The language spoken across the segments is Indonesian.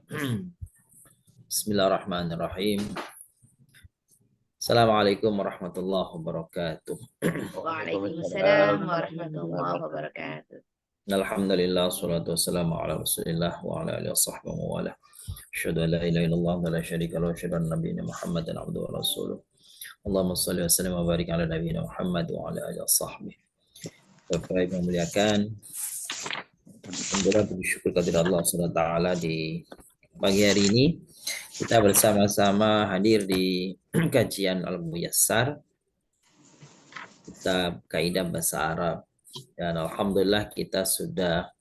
Bismillahirrahmanirrahim. Assalamualaikum warahmatullahi wabarakatuh. Waalaikumsalam warahmatullahi wabarakatuh. Alhamdulillah, salatu wassalamu ala rasulillah wa ala alihi wa sahbihi wa wala. Asyhadu an la ilaha illallah wa la syarika lahu wa asyhadu anna nabiyana Muhammadan abduhu wa rasuluh. Allahumma shalli wa sallim wa barik ala nabiyyina Muhammad wa ala alihi wa sahbihi. Bapak Ibu yang muliakan, alhamdulillah bersyukur kepada Allah Subhanahu wa taala di pagi hari ini kita bersama-sama hadir di kajian Al-Muyassar kitab Kaidah Bahasa Arab, dan alhamdulillah kita sudah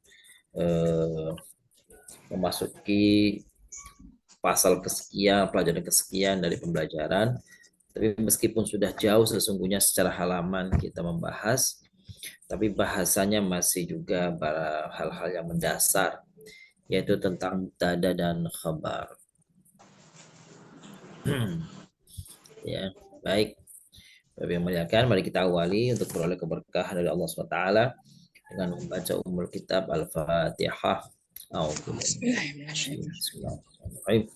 memasuki pasal kesekian, pelajaran kesekian dari pembelajaran. Tapi meskipun sudah jauh sesungguhnya secara halaman kita membahas, tapi bahasanya masih juga pada hal-hal yang mendasar, yaitu tentang mubtada dan khabar. Ya, baik. Bapak yang muliakan, mari kita awali untuk beroleh keberkahan dari Allah SWT dengan membaca umul kitab Al-Fatihah. Bismillahirrahmanirrahim.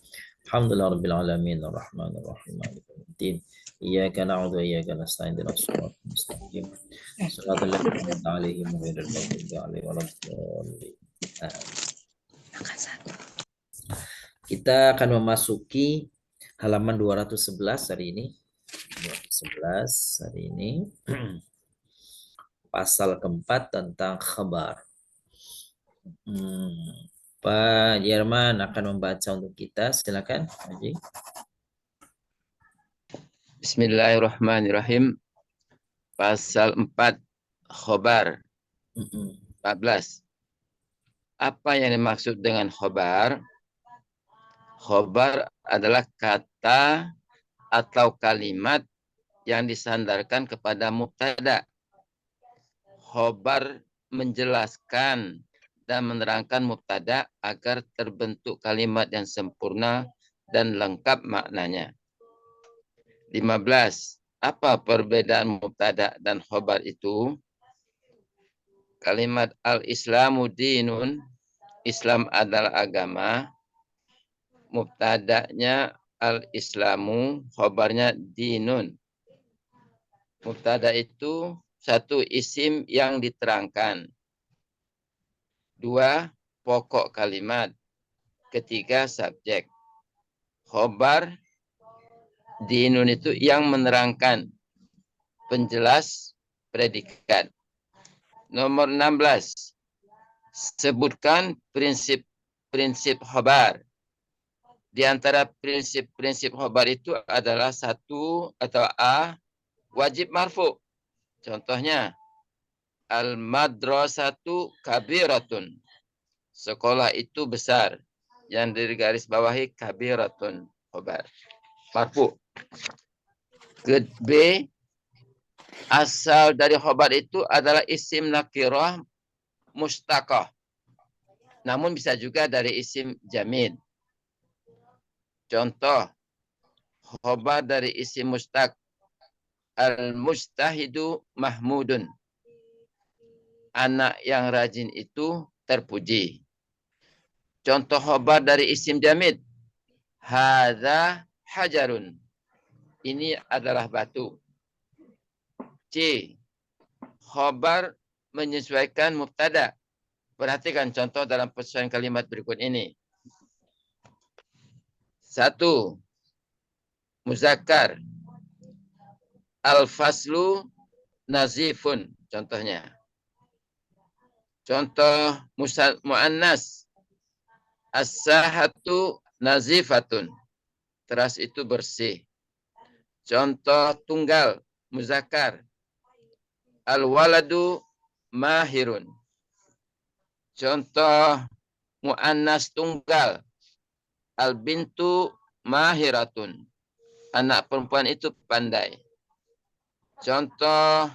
Alhamdulillah rabbil alamin arrahmanir rahim maliki yaumiddin. Iyyaka na'budu wa iyyaka nasta'in ihdinas siratal mustaqim. Shiratal ladzina an'amta 'alaihim ghairil maghdubi alaihim waladdallin. Kita akan memasuki halaman 211 hari ini. 211 hari ini. Pasal keempat tentang khabar. Pak Jerman akan membaca untuk kita. Silakan, Haji. Bismillahirrahmanirrahim. Pasal 4 khobar 14. Apa yang dimaksud dengan khobar? Khobar adalah kata atau kalimat yang disandarkan kepada mubtada. Khobar menjelaskan dan menerangkan mubtada agar terbentuk kalimat yang sempurna dan lengkap maknanya. 15. Apa perbedaan mubtada dan khobar itu? Kalimat al-Islamu dinun, Islam adalah agama. Mubtadanya al-Islamu, khobarnya dinun. Mubtada itu satu, isim yang diterangkan. 2, pokok kalimat. 3, subjek. Khobar dinun itu yang menerangkan, penjelas, predikat. Nomor 16. Sebutkan prinsip-prinsip khobar. Di antara prinsip-prinsip khobar itu adalah 1 atau A, wajib marfu. Contohnya, al-madrasatu kabiratun. Sekolah itu besar. Yang digaris bawahi kabiratun, khobar. Marfu. B, asal dari khobar itu adalah isim nakirah mustaqah. Namun bisa juga dari isim jamid. Contoh, khobar dari isim mustaq. Al-mustahidu mahmudun. Anak yang rajin itu terpuji. Contoh khobar dari isim jamid. Hadza hajarun. Ini adalah batu. C, khobar menyesuaikan mubtada. Perhatikan contoh dalam pesusunan kalimat berikut ini. 1, muzakkar. Al-faslu nazifun. Contohnya. Contoh muannas. As-sahatu nazifatun. Teras itu bersih. Contoh tunggal, muzakkar. Al-waladu mahirun. Contoh muannas tunggal. Al-bintu mahiratun. Anak perempuan itu pandai. Contoh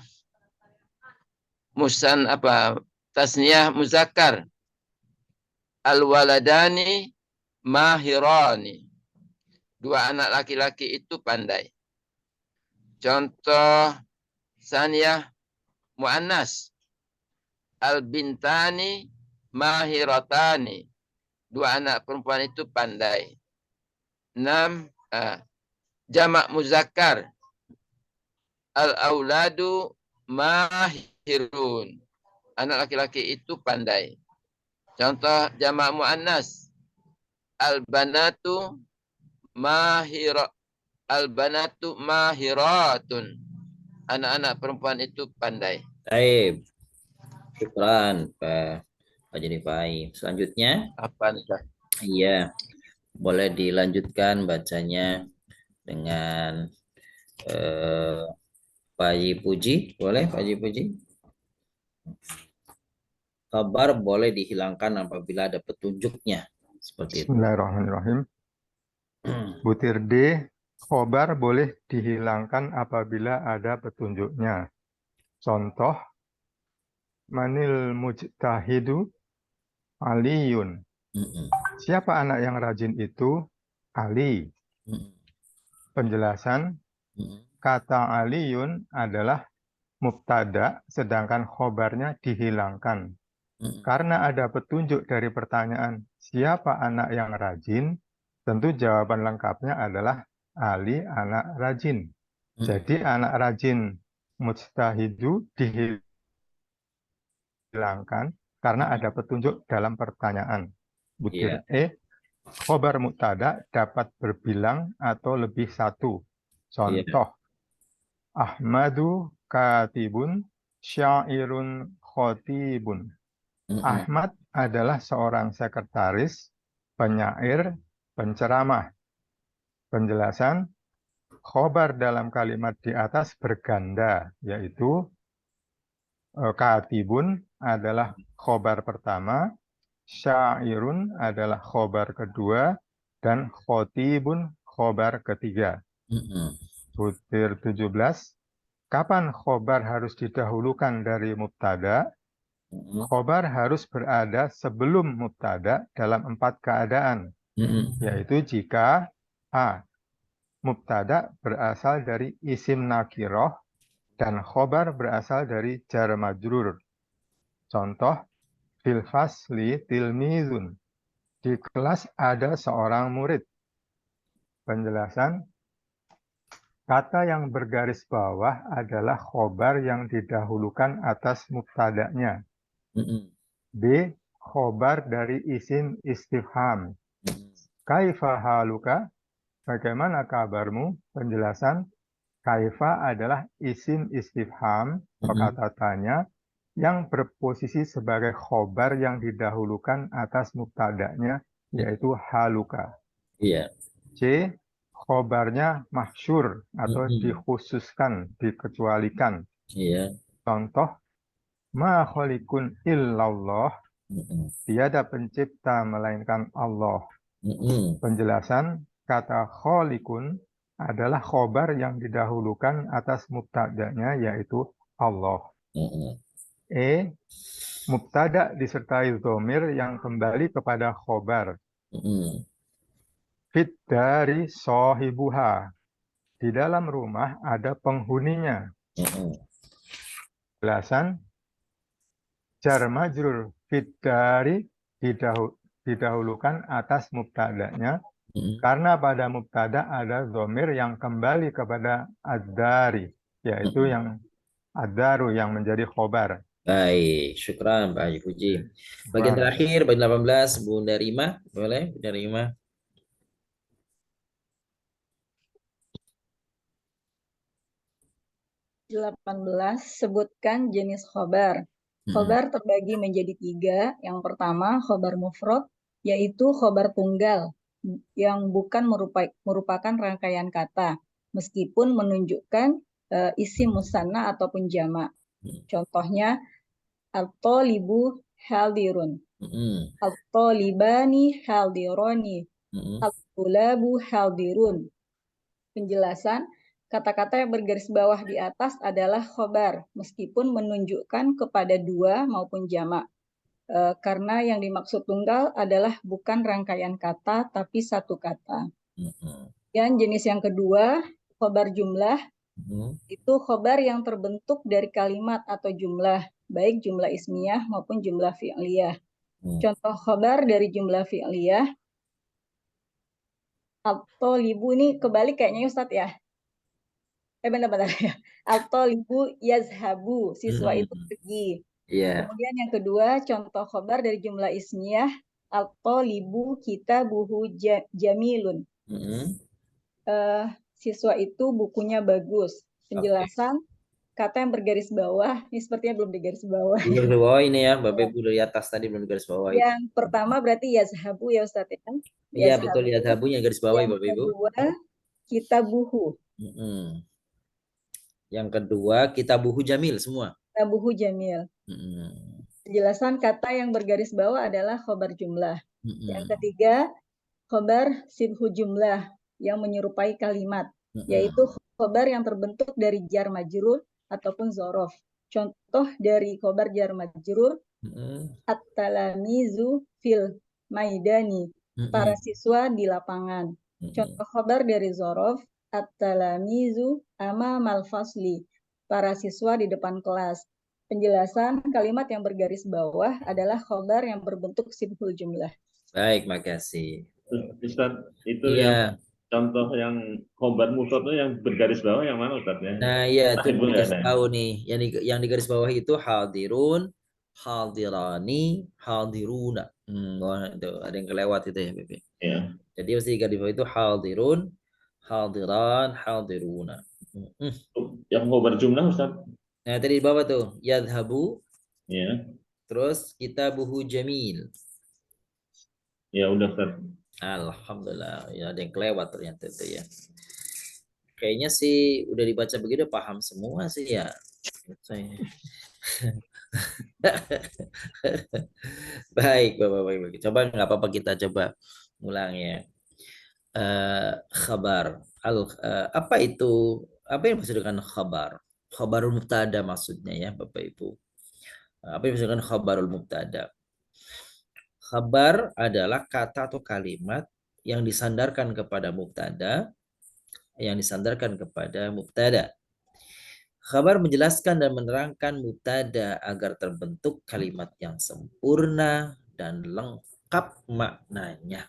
tasniyah muzakkar. Al-waladani mahirani. 2 anak laki-laki itu pandai. Contoh saniyah muannas. Al-bintani mahiratani. Dua anak perempuan itu pandai. 6. Jamak muzakkar. Al-auladu mahirun. Anak laki-laki itu pandai. Contoh jamak muannas. Al-banatu mahira. Al-banatu mahiratun. Anak-anak perempuan itu pandai. Baik. Syukran, Pak Jenifai. Selanjutnya, Apa nih? iya, boleh dilanjutkan bacanya dengan Pak Haji Puji. Boleh, Pak Haji Puji? Kabar boleh dihilangkan apabila ada petunjuknya. Seperti itu. Bismillahirrahmanirrahim. Butir D, khobar boleh dihilangkan apabila ada petunjuknya. Contoh, manil mujtahidu Aliyun. Mm-mm. Siapa anak yang rajin itu? Ali. Mm-mm. Penjelasan, Mm-mm. kata Aliyun adalah mubtada, sedangkan khobarnya dihilangkan. Mm-mm. Karena ada petunjuk dari pertanyaan, siapa anak yang rajin? Tentu jawaban lengkapnya adalah Ali anak rajin. Mm-mm. Jadi anak rajin mujtahidu dihilangkan karena ada petunjuk dalam pertanyaan. Butir E, khobar mubtada dapat berbilang atau lebih satu. Contoh, Ahmadu katibun syairun khotibun. Mm-mm. Ahmad adalah seorang sekretaris, penyair, penceramah. Penjelasan, khobar dalam kalimat di atas berganda, yaitu katibun adalah khobar pertama, syairun adalah khobar kedua, dan khotibun khobar ketiga. Mm-mm. Butir 17, kapan khobar harus didahulukan dari mubtada? Mm-mm. Khobar harus berada sebelum mubtada dalam 4 keadaan, Mm-mm. yaitu jika A. Mubtada berasal dari isim nakiroh dan khobar berasal dari jar majrur. Contoh, fil fasli tilmizun. Di kelas ada seorang murid. Penjelasan, kata yang bergaris bawah adalah khobar yang didahulukan atas mubtadanya. Mm-mm. B. Khobar dari isim istifham. Mm-mm. Kaifa haluka? Bagaimana kabarmu? Penjelasan, kaifa adalah isim istifham, kata tanya, yang berposisi sebagai khobar yang didahulukan atas mubtadanya, yaitu haluka. Iya. C. Khobarnya mahsyur atau Mm-mm. dikhususkan, dikecualikan. Iya. Contoh, ma kholikun illallah, Mm-mm. tiada pencipta melainkan Allah. Mm-mm. Penjelasan, kata kholikun adalah khobar yang didahulukan atas mubtadanya, yaitu Allah. Mm-mm. E. Mubtada disertai dhamir yang kembali kepada khobar. Mm-mm. Fit dari sohibuha. Di dalam rumah ada penghuninya. Mm-mm. Penjelasan, jar majrur fit dari didahulukan atas mubtadanya. Mm-mm. Karena pada mubtada ada dhamir yang kembali kepada ad-dari, yaitu yang ad-daru yang menjadi khobar. Baik, syukran Pak Haji Puji. Bagian terakhir, bagian 18, Bunda Rima. Boleh, Bunda Rima? 18, sebutkan jenis khobar. Khobar terbagi menjadi 3. Yang pertama, khobar mufrad, yaitu khobar tunggal, yang bukan merupakan rangkaian kata, meskipun menunjukkan isim musanna ataupun jamak. Contohnya, al-thalibu haldirun, al-thalibani haldironi, al-thulabu haldirun. Penjelasan, kata-kata yang bergaris bawah di atas adalah khobar, meskipun menunjukkan kepada dua maupun jamak. Karena yang dimaksud tunggal adalah bukan rangkaian kata, tapi satu kata. Dan jenis yang kedua, khobar jumlah, itu khobar yang terbentuk dari kalimat atau jumlah, baik jumlah ismiyah maupun jumlah fi'liyah. Contoh khobar dari jumlah fi'liyah. At-thalibu ini kebalik kayaknya Ustadz ya. Benar-benar ya. At-thalibu yazhabu, siswa itu pergi. Iya. Kemudian yang kedua, contoh khobar dari jumlah ismiyah. At-thalibu kitabuhu jamilun. Siswa itu bukunya bagus. Penjelasan kata yang bergaris bawah, ini sepertinya belum digaris bawah. Di garis bawah ini ya, Bapak Ibu dari atas tadi belum digaris bawah. Yang pertama berarti yazhabu ya Ustadz ya. Iya betul, yazhabunya garis bawah ya Bapak Ibu. Yang kedua, kitabuhu. Yang kedua, kitabuhu jamil semua. Kitabuhu jamil. Penjelasan kata yang bergaris bawah adalah khobar jumlah. Yang ketiga, khobar sibhu jumlah yang menyerupai kalimat, yaitu khobar yang terbentuk dari jar majrur ataupun zorof. Contoh dari khobar jar majrur, at-talamizu fil maidani, para siswa di lapangan. Contoh khobar dari zorof, at-talamizu amamal fasli, para siswa di depan kelas. Penjelasan kalimat yang bergaris bawah adalah khobar yang berbentuk sibhul jumlah. Baik, makasih. Ustaz, itu Iya. yang contoh yang khobar mufrad itu yang bergaris bawah yang mana Ustaz ya? Nah, iya itu Ibu nggak dikasih ada. tahu nih. Yang di garis bawah itu hadirun, hadirani, hadiruna. Wah, itu ada yang kelewat itu ya, Bebe. Ya. Jadi mesti di garis bawah itu hadirun, hadiran, hadiruna. Yang khobar jumlah Ustaz? Nah, tadi di bawah tuh yadhabu. Ya. Terus kitabuhu jamil. Ya udah Ustaz. Alhamdulillah, ya ada yang kelewat ternyata itu ya. Kayaknya sih udah dibaca begitu paham semua sih ya. Baik, baik. Coba nggak apa-apa kita coba ulang ya. Khabar. Apa itu? Apa yang maksud dengan khabar? Khabarul mubtada maksudnya ya, Bapak Ibu. Apa yang maksud dengan khabarul mubtada? Khabar adalah kata atau kalimat yang disandarkan kepada mubtada, Khabar menjelaskan dan menerangkan mubtada agar terbentuk kalimat yang sempurna dan lengkap maknanya.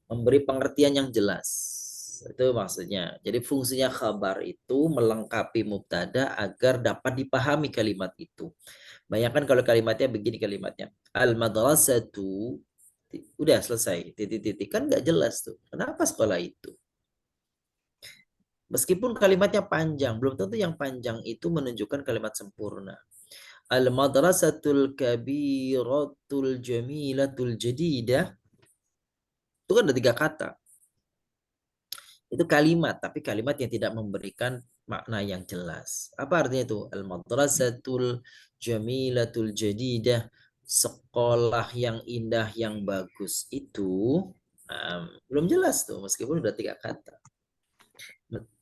Memberi pengertian yang jelas. Itu maksudnya. Jadi fungsinya khabar itu melengkapi mubtada agar dapat dipahami kalimat itu. Bayangkan kalau kalimatnya begini kalimatnya. Al-madrasatu. Udah selesai. Titik-titik. Kan nggak jelas tuh. Kenapa sekolah itu? Meskipun kalimatnya panjang, belum tentu yang panjang itu menunjukkan kalimat sempurna. Al-madrasatul kabiratul jamilatul jadidah. Itu kan ada 3 kata. Itu kalimat, tapi kalimat yang tidak memberikan makna yang jelas. Apa artinya itu? Al-madrasatul jamilatul jadidah. Sekolah yang indah, yang bagus itu belum jelas tuh, meskipun udah 3 kata.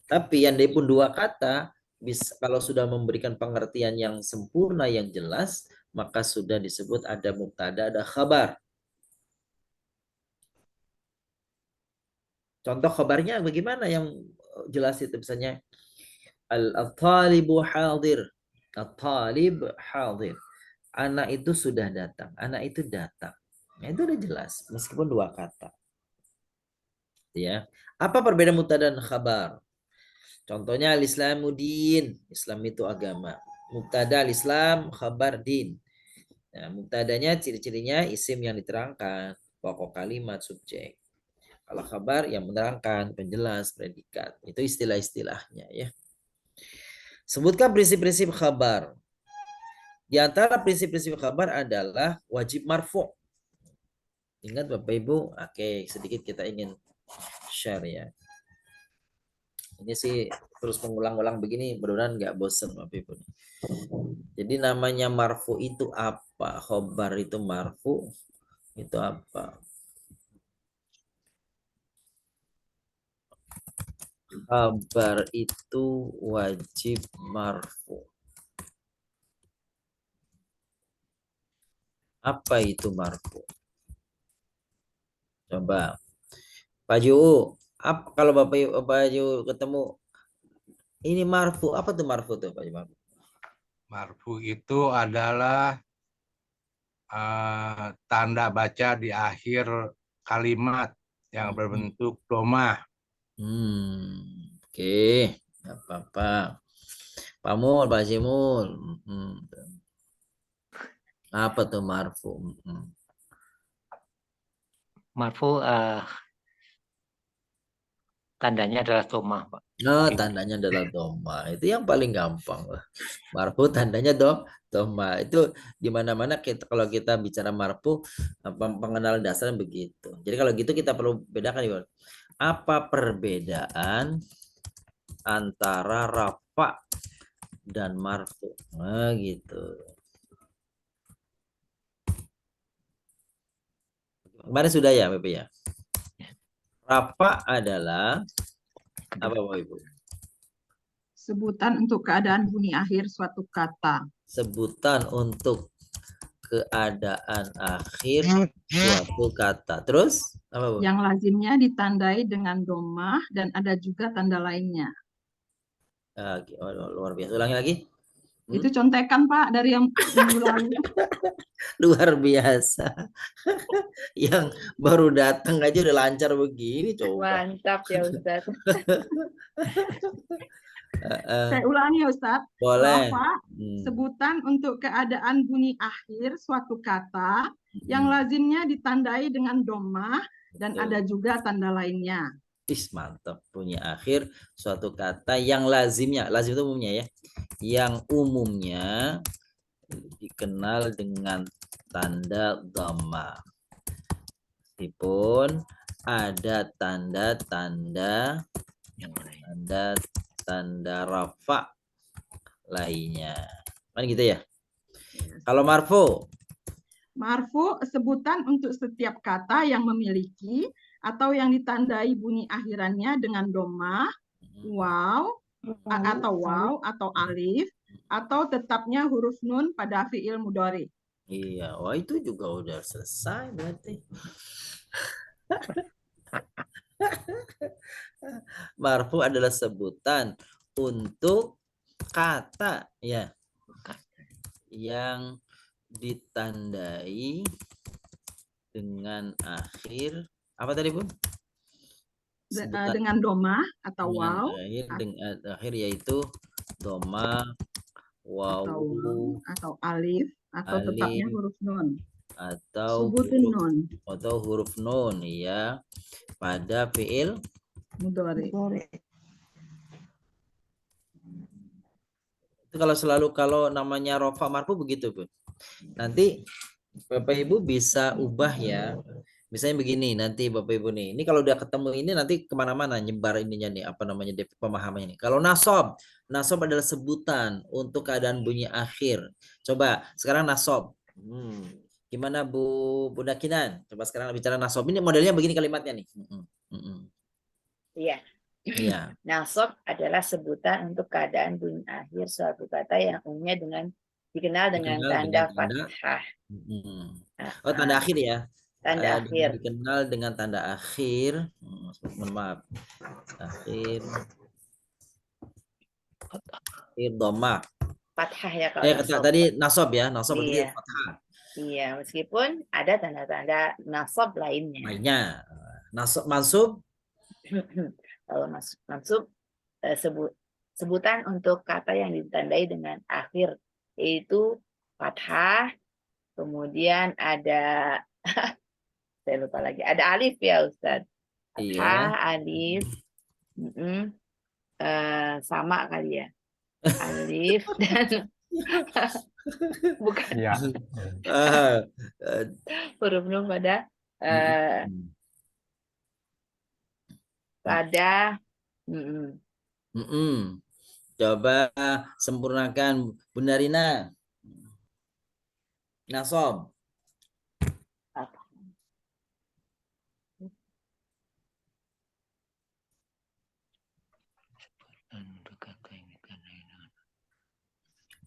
Tapi yang dia pun 2 kata, kalau sudah memberikan pengertian yang sempurna, yang jelas, maka sudah disebut ada mubtada, ada khabar. Contoh khabarnya bagaimana yang jelas itu misalnya al-talibu hadir. Al-talib hadir. Anak itu sudah datang. Anak itu datang. Nah, itu udah jelas meskipun 2 kata. Ya. Apa perbedaan mubtada dan khabar? Contohnya al-islamu din. Islam itu agama. Mubtada al-islam, khabar din. Nah, mubtadanya ciri-cirinya isim yang diterangkan, pokok kalimat, subjek. Kalau khabar yang menerangkan, penjelas, predikat. Itu istilah-istilahnya ya. Sebutkan prinsip-prinsip khabar. Di antara prinsip-prinsip khabar adalah wajib marfu'. Ingat Bapak Ibu? Oke, sedikit kita ingin share ya. Ini sih terus mengulang-ulang begini, mudah-mudahan nggak bosan Bapak Ibu. Jadi namanya marfu itu apa? Khabar itu marfu itu apa? Khabar itu wajib marfu. Apa itu marfu? Coba. Pak Ju, kalau Bapak Ju ketemu ini marfu, apa tuh marfu tuh Pak Ju? Marfu itu adalah tanda baca di akhir kalimat yang berbentuk domah. Oke, nggak apa-apa. Pak Mul, Pak Jimul. Apa tuh marfu? Marfu tandanya adalah domah, Pak. Oh, tandanya adalah doma. Itu yang paling gampang lah. Marfu tandanya doma. Itu di mana-mana kalau kita bicara marfu, pengenalan dasarnya begitu. Jadi kalau gitu kita perlu bedakan nih, apa perbedaan antara rafa dan marfu? Nah, gitu. Kemarin sudah ya, Bapak ya? Rafa adalah apa, Bapak Ibu? Sebutan untuk keadaan bunyi akhir suatu kata. Sebutan untuk keadaan akhir suatu kata. Terus apa, Bu? Yang lazimnya ditandai dengan domah dan ada juga tanda lainnya. Luar biasa. Ulangi lagi. Itu contekan, Pak, dari yang minggu lalu. Luar biasa. Yang baru datang aja udah lancar begini, coba. Mantap ya Ustaz. Saya ulangi ya Ustaz. Boleh. Rafa, sebutan untuk keadaan bunyi akhir suatu kata yang lazimnya ditandai dengan domah dan ada juga tanda lainnya. Mantap. Bunyi akhir suatu kata yang lazimnya, lazim itu umumnya ya, yang umumnya dikenal dengan tanda dhamma. Meskipun ada tanda-tanda rafa lainnya. Kan gitu ya? Kalau marfu? Marfu sebutan untuk setiap kata yang memiliki atau yang ditandai bunyi akhirannya dengan domah, waw, atau alif, atau tetapnya huruf nun pada fiil mudhari. Iya, wah itu juga udah selesai berarti. Marfu adalah sebutan untuk kata ya yang ditandai dengan akhir apa tadi, Bu? Dengan domah atau waw. Dengan akhir yaitu domah, waw, atau alif, atau tetapnya huruf nun. Atau huruf nun ya pada fiil mudhari. Itu kalau namanya rofa marfu begitu, Bu. Nanti Bapak Ibu bisa ubah ya. Misalnya begini, nanti Bapak Ibu nih, ini kalau udah ketemu ini nanti kemana-mana nyebar ininya nih, apa namanya pemahamannya nih. Kalau nasob adalah sebutan untuk keadaan bunyi akhir. Coba sekarang nasob. Gimana Bu Dakinan? Coba sekarang bicara nasob. Ini modelnya begini kalimatnya nih. Iya. Iya. Nasob adalah sebutan untuk keadaan bunyi akhir suatu kata yang umumnya dikenal dengan tanda fathah. Oh, tanda akhir ya? Tanda akhir. Dikenal dengan tanda akhir. Mohon maaf. Akhir domah. Fathah ya kalau tadi nasob ya, nasob berarti fathah. Iya, meskipun ada tanda-tanda nasob lainnya. Nasob, mansub. Kalau mansub sebutan untuk kata yang ditandai dengan akhir yaitu fathah, kemudian ada saya lupa lagi, ada alif ya Ustaz. Fathah, alif, sama kali ya, alif dan bukan huruf nun pada Coba sempurnakan Bunda Rina. Nasob.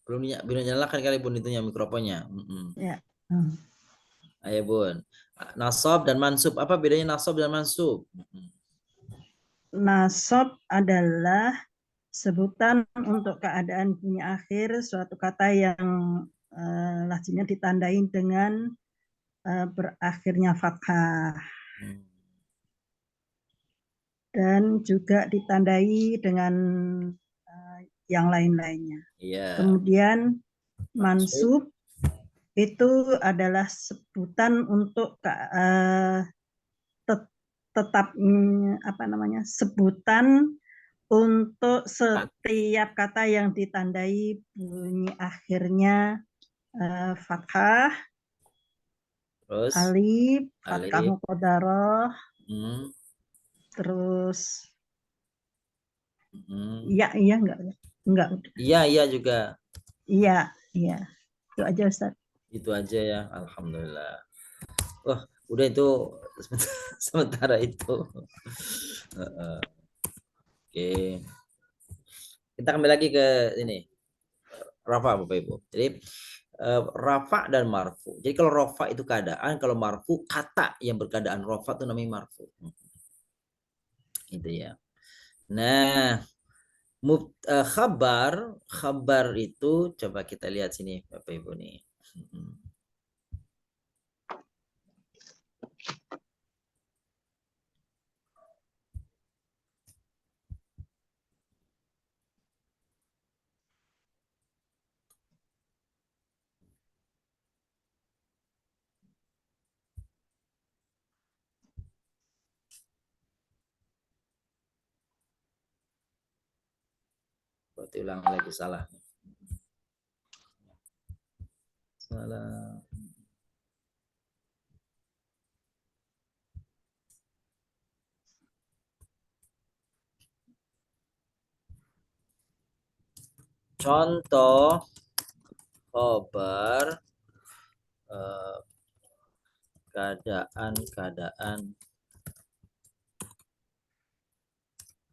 Belum nyalakan kali Bun itunya mikrofonnya. Ya. Ayo Bun. Nasob dan mansub. Apa bedanya nasob dan mansub? Nasob adalah sebutan untuk keadaan bunyi akhir suatu kata yang lazimnya ditandai dengan berakhirnya fathah. Dan juga ditandai dengan yang lain-lainnya. Kemudian mansub itu adalah sebutan untuk tetap sebutan untuk setiap kata yang ditandai bunyi akhirnya fathah, alif, fathah muqaddarah, terus iya enggak iya juga iya itu aja Ustaz. Itu aja ya, alhamdulillah. Wah, udah itu sementara itu. Oke. Kita kembali lagi ke ini. Rafa Bapak Ibu. Jadi rafa dan marfu. Jadi kalau rafa itu keadaan, kalau marfu kata yang berkeadaan. Rafa itu namanya marfu. Itu ya. Nah, khabar itu coba kita lihat sini Bapak Ibu nih. Berarti ulang lagi salah. Salah. Contoh khabar keadaan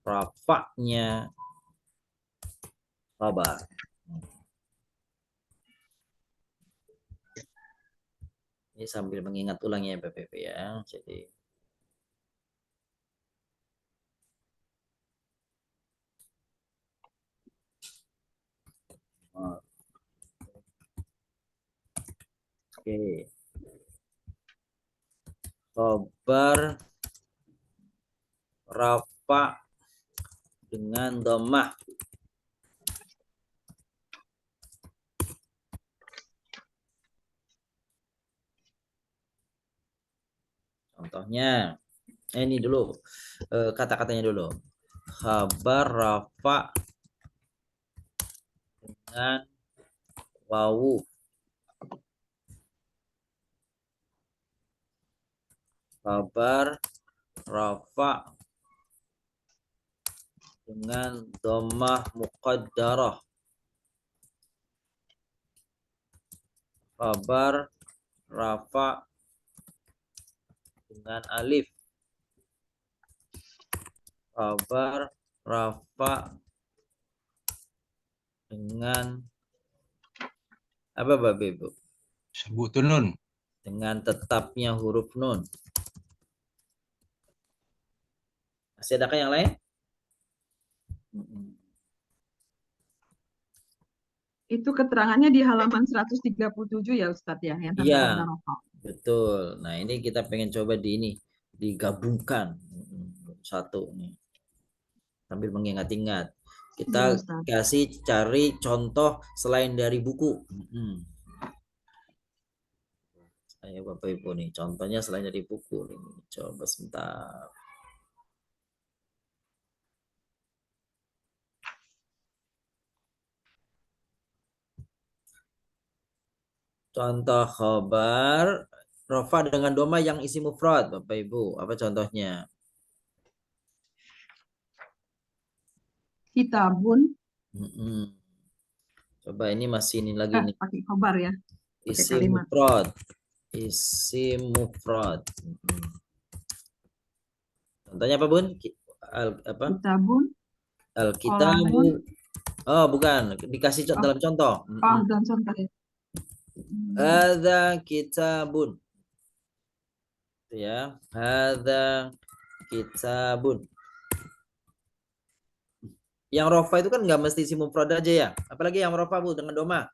rafa'nya khabar. Ini sambil mengingat ulangnya PPP ya. Jadi oke. Khabar rafa dengan dhammah. Contohnya, ini dulu kata-katanya dulu. Khabar rafa dengan wawu. Khabar rafa dengan dhammah muqaddarah. Khabar rafa dengan alif. Khabar rafa dengan apa Bapak Ibu? Sebutun nun. Dengan tetapnya huruf nun. Masih adakah yang lain? Itu keterangannya di halaman 137 ya Ustadz ya, yang Iya, betul. Nah ini kita pengen coba digabungkan satu nih. Sambil mengingat-ingat. Kita cari contoh selain dari buku. Ayo Bapak Ibu nih, contohnya selain dari buku nih. Coba sebentar. Contoh khabar rafa dengan doma yang isi mufrad, Bapak Ibu. Apa contohnya? Kitabun. Coba ini masih ini lagi nih. Pakai khabar ya. Isi mufrad. Isi mufrad. Contohnya apa, Bun? Kitabun. Al-kitabu. Oh, bukan. Dikasih dalam contoh. Dalam contoh ya. Hadza kitabun. Ya, hadza kitabun. Yang rofa itu kan nggak mesti isi mufrad aja ya. Apalagi yang rofa Bu dengan doma.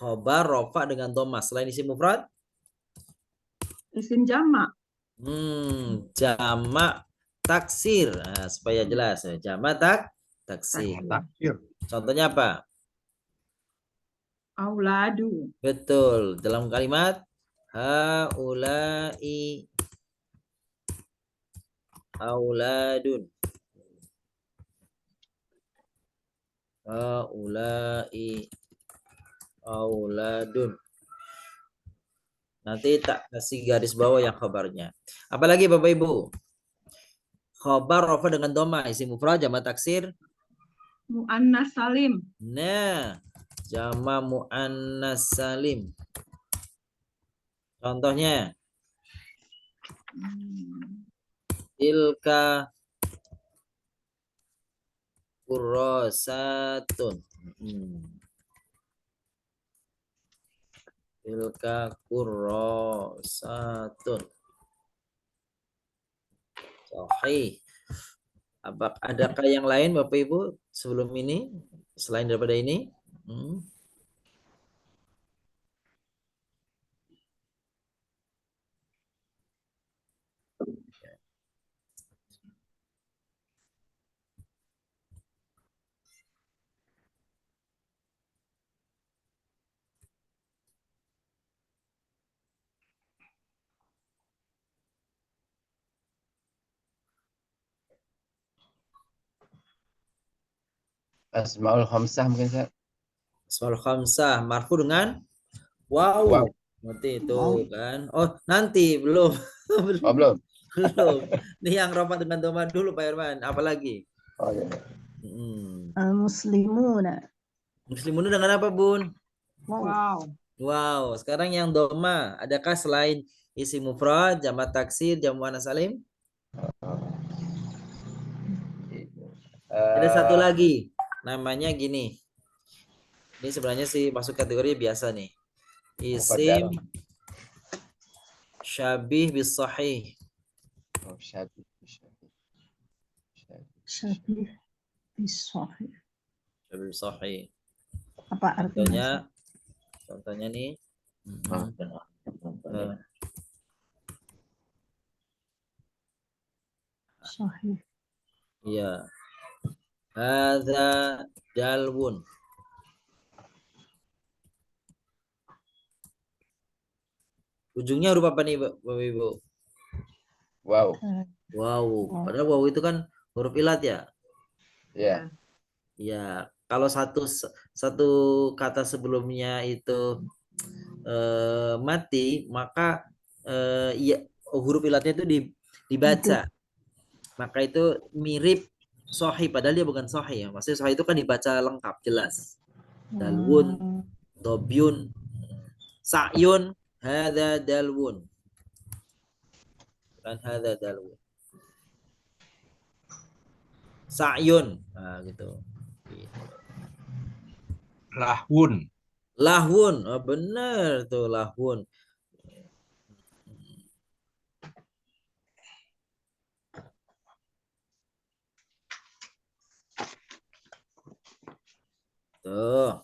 Khobar rofa dengan dhamma. Selain isim mufrad? Isim jamak. Jamak taksir. Nah, supaya jelas. Jamak taksir. Contohnya apa? Auladu. Betul. Dalam kalimat haulai auladun. Haulai auladun. Nanti tak kasih garis bawah yang khabarnya. Apalagi Bapak Ibu? Khabar rofa dengan doma, isim mufrad, jamak taksir. Mu'annas salim. Nah, jamak mu'annas salim. Contohnya, tilka kurrosatun. Tilka kurrosatun. Sahih. Adakah yang lain Bapak Ibu sebelum ini? Selain daripada ini? Asmaul khamsah mungkin Ustaz. Asmaul khamsah marfu dengan wow. Nanti itu kan. Oh, nanti belum. Belum. Belum. Ini yang rofa dengan doma dulu Pak Irman. Apalagi? Oh iya. Muslimuna. Muslimuna dengan apa, Bun? Wow. Wow. Sekarang yang doma, adakah selain isim mufrad, jamak taksir, jamak muannas salim? Ada satu lagi. Namanya gini. Ini sebenarnya sih masuk kategori biasa nih. Isim syabih bis sahih. Syabih bis sahih. Syabih bis sahih. Apa artinya? Contohnya nih. Sahih. Iya. Hadza dalwun. Ujungnya huruf apa nih Bapak Ibu? Wow. Wow. Padahal wow itu kan huruf ilat ya? Iya. Ya, kalau satu kata sebelumnya itu mati, maka ya huruf ilatnya itu dibaca. Maka itu mirip sahih, padahal dia bukan sahih ya. Maksudnya sahih itu kan dibaca lengkap, jelas. Dalwun, dobyun, sa'yun, hadza dalwun. Kan hadza dalwun. Sa'yun. Nah, gitu. Lahwun. Lahwun. Oh, benar tuh lahwun. Tuh.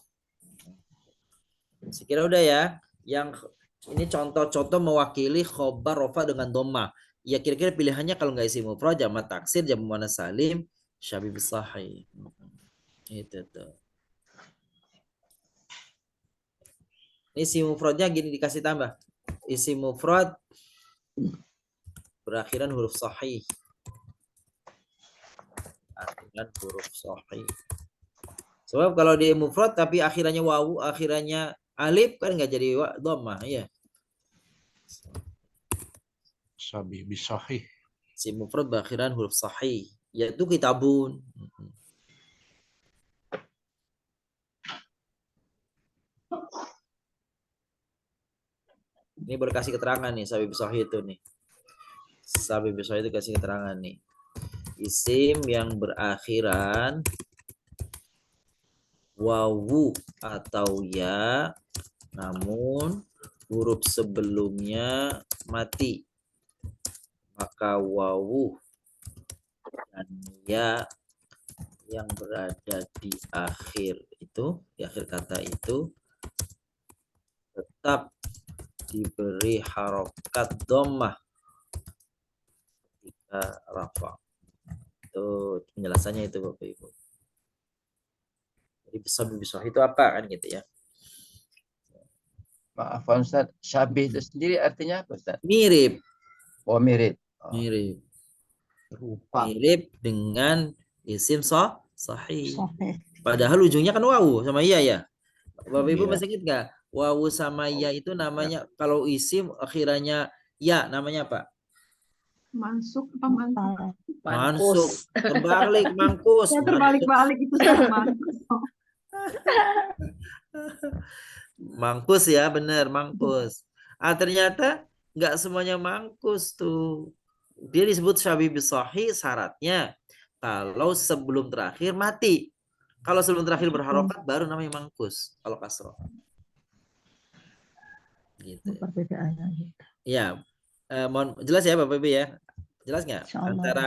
Sekira udah ya. Yang ini contoh-contoh mewakili khobar rofa dengan dhamma. Ya kira-kira pilihannya kalau nggak isim mufrad, jamak taksir, jamak muannas salim, syabih bis sahih. Itu tuh. Ini isim mufradnya gini dikasih tambah. Isim mufrad berakhiran huruf sahih. Akhiran huruf sahih. Sebab kalau di mufrad tapi akhirannya wawu, akhirannya alif kan nggak jadi dhammah ya. Syabih bis sahih. Si mufrad berakhiran huruf sahih, yaitu kitabun. Ini berkasih keterangan nih syabih bis sahih itu nih. Syabih bis sahih itu kasih keterangan nih. Isim yang berakhiran wawu atau ya, namun huruf sebelumnya mati, maka wawu dan ya yang berada di akhir itu, di akhir kata itu tetap diberi harokat dhammah ketika rafa. Itu penjelasannya itu Bapak Ibu. Jadi bisa itu apa kan gitu ya? Maaf Ustaz, syabih itu sendiri artinya apa Ustaz? Mirip. Oh mirip. Oh. Mirip. Rupa. Mirip dengan isim sahih. Sahih. Padahal ujungnya kan wawu sama iya ya. Bapak Ibu Iya. masih ingat nggak? Wawu sama ya itu namanya kalau isim akhirannya ya namanya apa? Mansuk apa mantuk? Mansuk. Terbalik mangkus. Saya terbalik-balik itu sama. Mangkus ya, benar mangkus. Ternyata nggak semuanya mangkus tuh. Dia disebut syabih bisahih syaratnya kalau sebelum terakhir mati. Kalau sebelum terakhir berharokat baru namanya mangkus. Kalau kasroh. Gitu. Perbedaannya gitu. Ya, mohon jelas ya Bapak Ibu ya. Jelas nggak Insyaallah. antara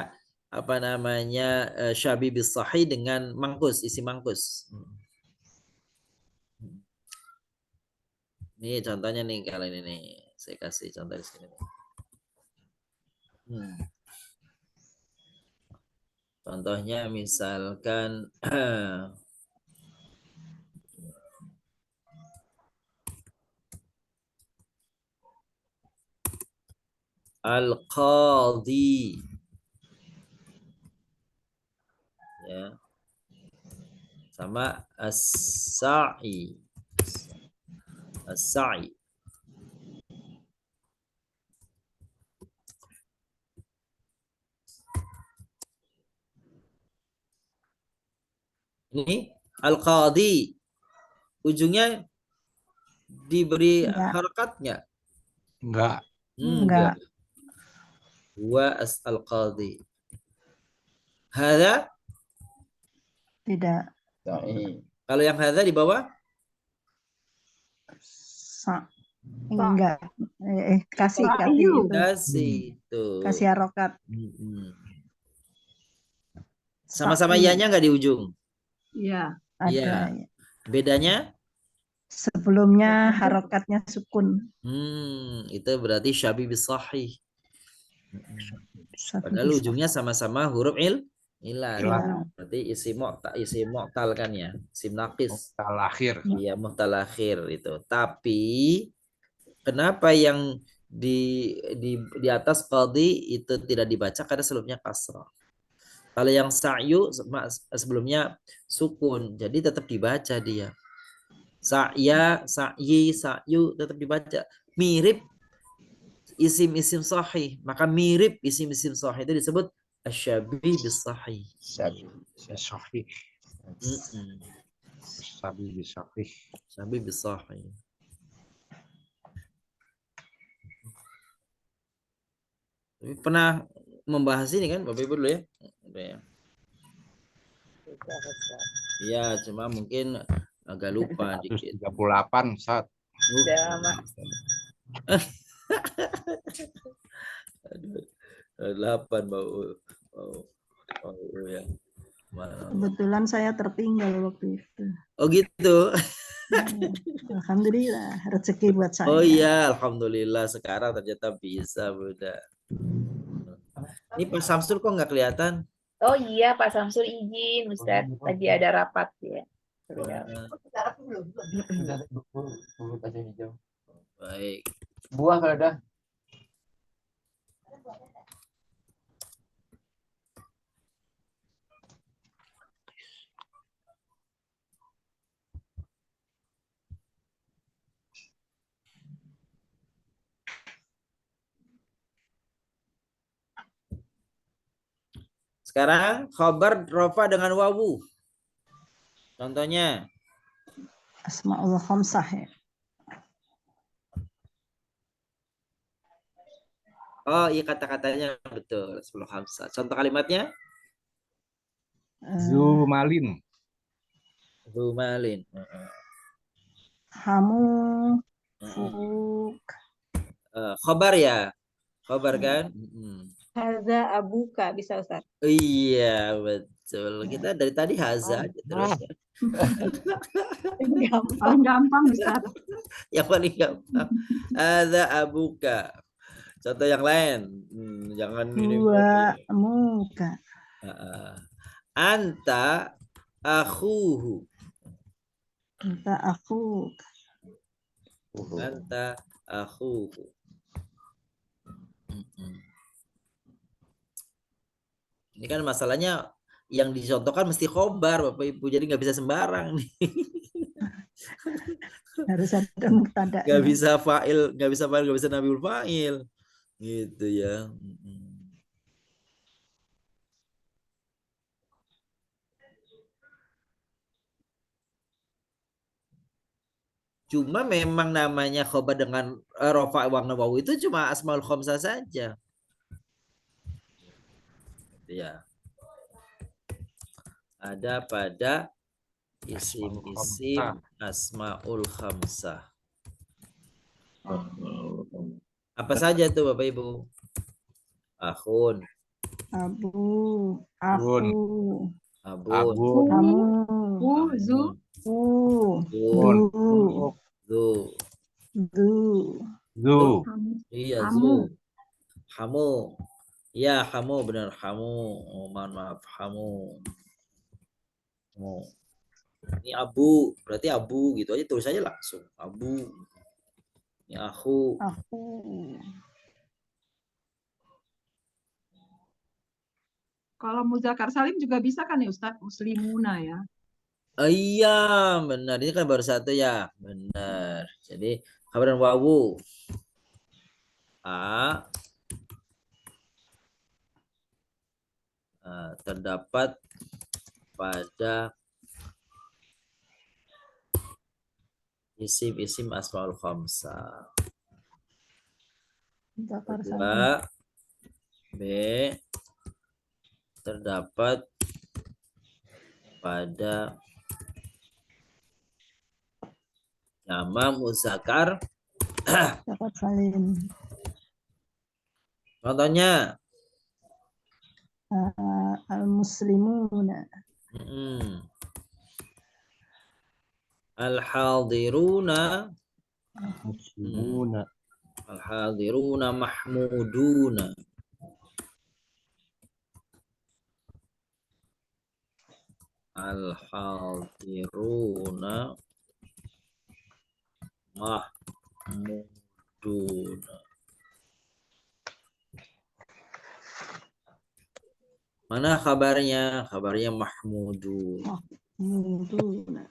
apa namanya syabih bisahih dengan mangkus, isi mangkus. Ini contohnya nih kali ini nih. Saya kasih contoh di sini. Contohnya misalkan al-qadhi. Ya. Sama as-sa'i. As-sa'i. Ini al-qadhi. Ujungnya diberi harokat nggak? Enggak. Enggak. Wa al-qadhi. Hadza? Tidak. Kalau yang hadza di bawah? Enggak. Kasih Kasih itu. Kasih harokat. Sama-sama ianya nggak di ujung? Iya. Ada. Ya. Bedanya? Sebelumnya harokatnya sukun. Itu berarti syabih bisahih. Padahal ujungnya sama-sama huruf ilah. Berarti isi mu'tal kan ya, isim naqis. Mu'tal akhir. Iya, mu'tal akhir itu. Tapi kenapa yang di atas qadhi itu tidak dibaca karena sebelumnya kasrah. Kalau yang sa'yu sebelumnya sukun, jadi tetap dibaca dia. Sa'ya, sa'yi, sa'yu tetap dibaca. Mirip isim-isim sahih, maka mirip isim-isim sahih itu disebut asyabih bisahih. Syabih bisahih. Syabih bisahih. Syabih bisahih. Pernah membahas ini kan Bapak Ibu dulu ya? Iya, cuma mungkin agak lupa dikit. 138 Ustaz. Aduh, 8 bau ya. Kebetulan saya tertinggal waktu itu. Oh gitu. Alhamdulillah rezeki buat saya. Oh iya, alhamdulillah sekarang ternyata bisa Bunda. Ini Pak Samsul kok nggak kelihatan? Oh iya Pak Samsul izin Ustaz, lagi ada rapat ya. Baik. Buah kalau ada. Sekarang khabar rofa dengan wawu. Contohnya. Asmaul khamsah ya. Oh iya kata-katanya betul. Asmaul khamsah. Contoh kalimatnya? Zumalin. Zumalin. Hamu. Fuk. Khabar ya. Khabar kan? Hadza abuka bisa Ustaz. Iya betul. Betul. Kita dari tadi haza aja terus ya. Paling gampang Ustaz. Yang paling gampang. Ada abuka. Contoh yang lain. Jangan ini. Huwa muka. Anta akhuhu. Anta aku. Anta akhuhu. Ini kan masalahnya yang dicontohkan mesti khobar Bapak Ibu, jadi nggak bisa sembarang nih. Harus ada mubtada. Nggak bisa fa'il, nggak bisa fa'il, nggak bisa nabiul fa'il, gitu ya. Cuma memang namanya khobar dengan rofa wa wawu itu cuma asmaul khamsah saja. Ya. Ada pada isim-isim asmaul khamsah. Apa saja itu Bapak Ibu? Akhun, Abu, aku, abun, kamu, Zu, du, iya zu, kamu, ya kamu benar kamu, oh, maaf kamu, oh. Ini abu, berarti abu gitu aja tulis aja langsung abu. Ini aku. Kalau muzakkar salim juga bisa kan ya Ustadz? Muslimuna ya. Iya, benar. Ini kan baru satu ya. Benar. Jadi kabar wawu. Terdapat pada isim-isim asmaul khamsah. Kedua, B, terdapat pada nama muzakkar salim. Contohnya Al-muslimuna. Al-hadiruna Al-hadiruna mahmuduna. Al-hadiruna mahmuduna. Mana kabarnya? Kabarnya mahmudun. Mahmuduna.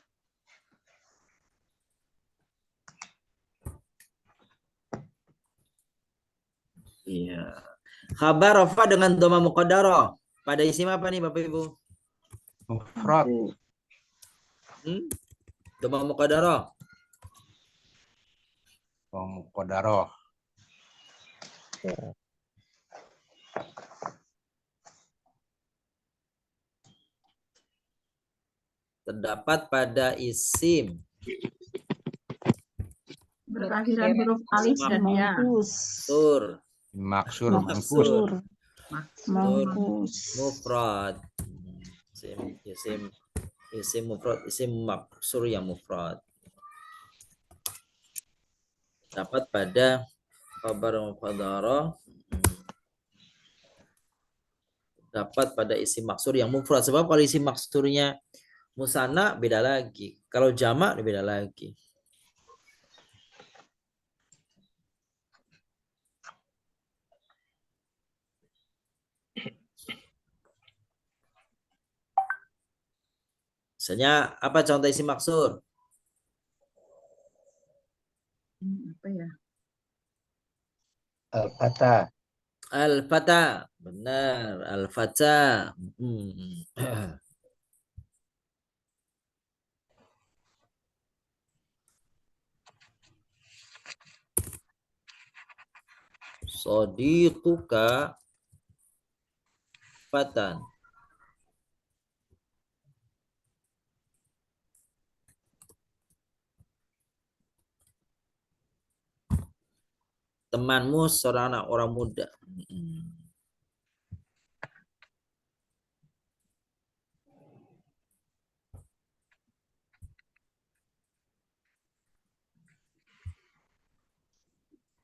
Iya. Khabar rafa dengan dhamma muqaddarah. Pada isim apa nih Bapak Ibu? Mufrad. Dhamma muqaddarah. Muqaddarah. Terdapat pada isim Berakhiran huruf alif dan ya. Maksur. Mufrad. Isim mufrad, isim maksur yang mufrad. Dapat pada khabar muqaddarah. Dapat pada isim maksur yang mufrad. Sebab kalau isim maksurnya musanna beda lagi. Kalau jamak beda lagi. Misalnya apa contoh isim maksur? Apa ya? Al-Fata. Al-Fata. Benar. Al-Fata. Sadiquka fatan. Temanmu seorang anak orang muda.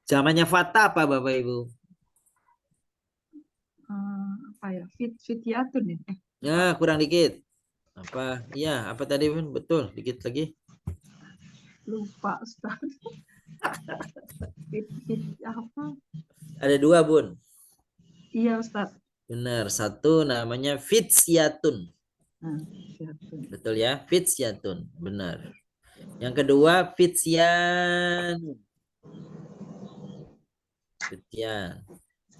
Zamannya fata apa Bapak Ibu? Apa ya? Fityatun ya? Ya, kurang dikit. Apa? Iya, apa tadi Bun? Betul, dikit lagi. Lupa Ustaz. Apa? Ada 2 Bun. Iya Ustaz. Benar, satu namanya fityatun. Fityatun. Betul ya, fityatun. Benar. Yang kedua fityan. Fityan.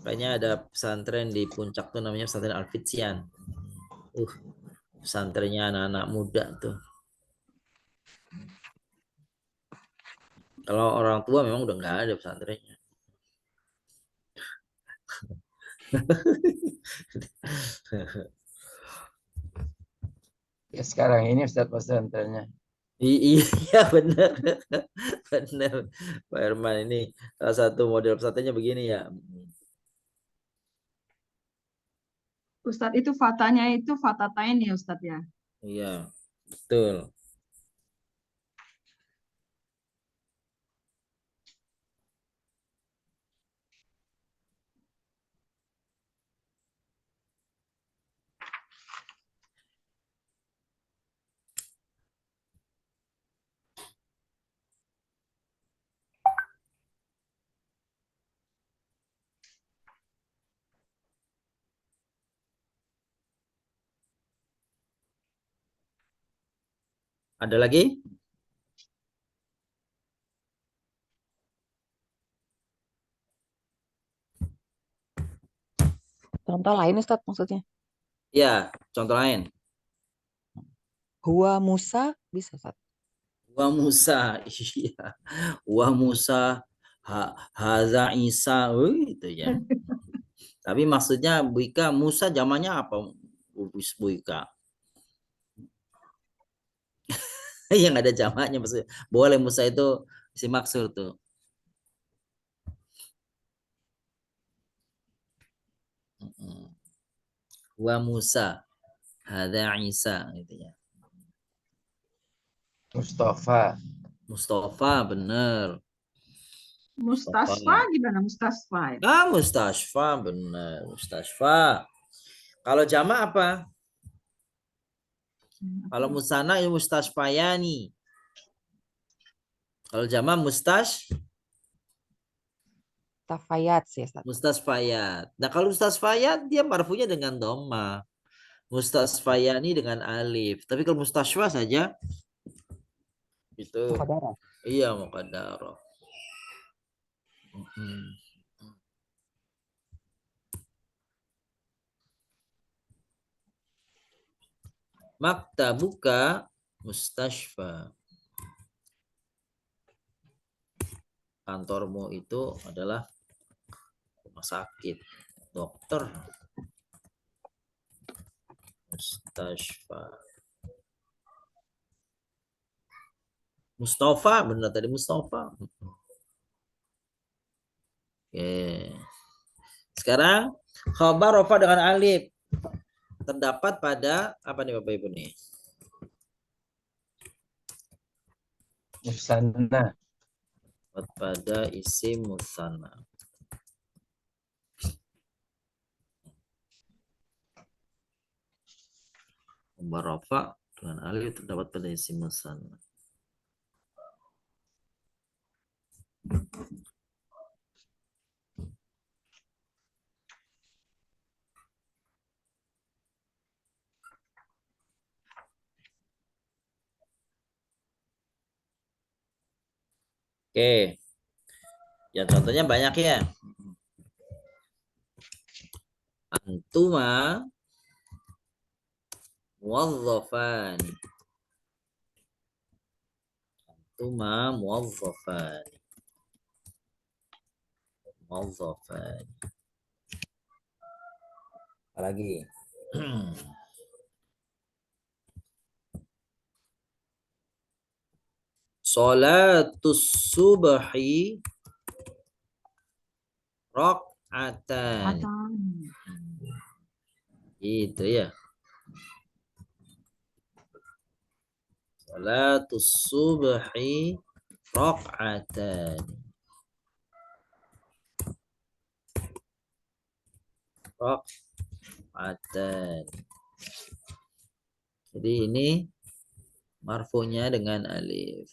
Kayaknya ada pesantren di puncak tuh namanya pesantren Al-Fityan. Pesantrennya anak-anak muda tuh. Kalau orang tua memang udah nggak ada pesantrennya. Ya, sekarang ini Ustaz pesantrennya. Iya benar, benar Pak Herman, ini salah satu model pesantrennya begini ya. Ustadz itu fatanya itu fatatain ya Ustadz ya? Iya, betul. Ada lagi? Contoh lain Ustadz maksudnya. Ya, contoh lain. Huwa Musa bisa Ustadz. Wa Musa, iya. Wa Musa, Haza Isa, itu ya. Tapi maksudnya Buika, Musa zamannya apa? Buika. Yang ada jamaknya maksudnya. Boleh Musa itu si maksud tuh. Wa Musa, Haza Isa, gitu ya. Mustafa. Mustafa, bener. Mustasfa gimana Mustasfa? Mustasfa, bener. Mustasfa. Kalau jamak apa? Kalau musana ya mustasfayani. Kalau jamak Tafayat sih Ustadz. mustasfayat. Nah kalau mustasfayat dia marfunya dengan dhamma. Mustasfayani dengan alif. Tapi kalau mustasfa saja itu Muqaddarah. iya muqaddarah. Maktabuka mustashfa. Kantormu itu adalah rumah sakit, dokter. Mustashfa. Mustafa, benar tadi Mustafa. Oke. Sekarang khabar rafa dengan alif terdapat pada apa nih Bapak Ibu nih? Musanna. Pada isim musanna. Khabar rafa dengan alif terdapat pada isim musanna. Oke. Ya contohnya banyak ya. Antuma muwazzafan. Antuma muwazzafan. Muwazzafan. Apalagi? Sholatus subhi rak'atan. Itu ya. Sholatus subhi rak'atan. raf'atan. Jadi ini marfu'nya dengan alif.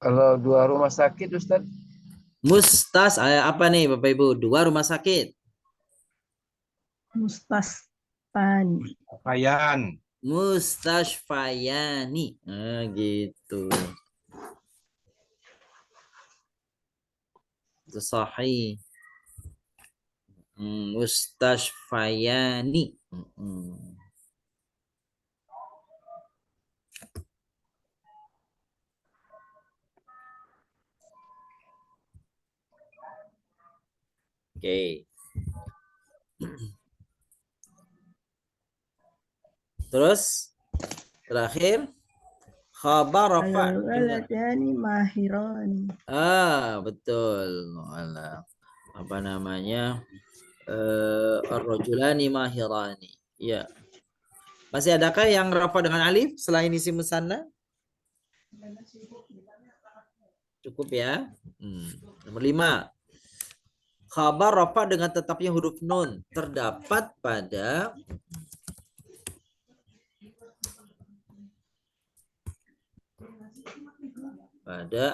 Kalau 2 rumah sakit, Ustaz? Apa nih Bapak Ibu? 2 rumah sakit. Mustashfani. Mustashfayani. Nah, gitu. Itu sahih. Mustashfayani. Oke. Terus terakhir khabar rafa. Al-waladani mahirani. Betul. Apa namanya? Ar-rajulani mahirani. Ya. Masih adakah yang rafa dengan alif selain isim musanna? Cukup ya. Nomor 5. Khabar rafa dengan tetapnya huruf nun terdapat pada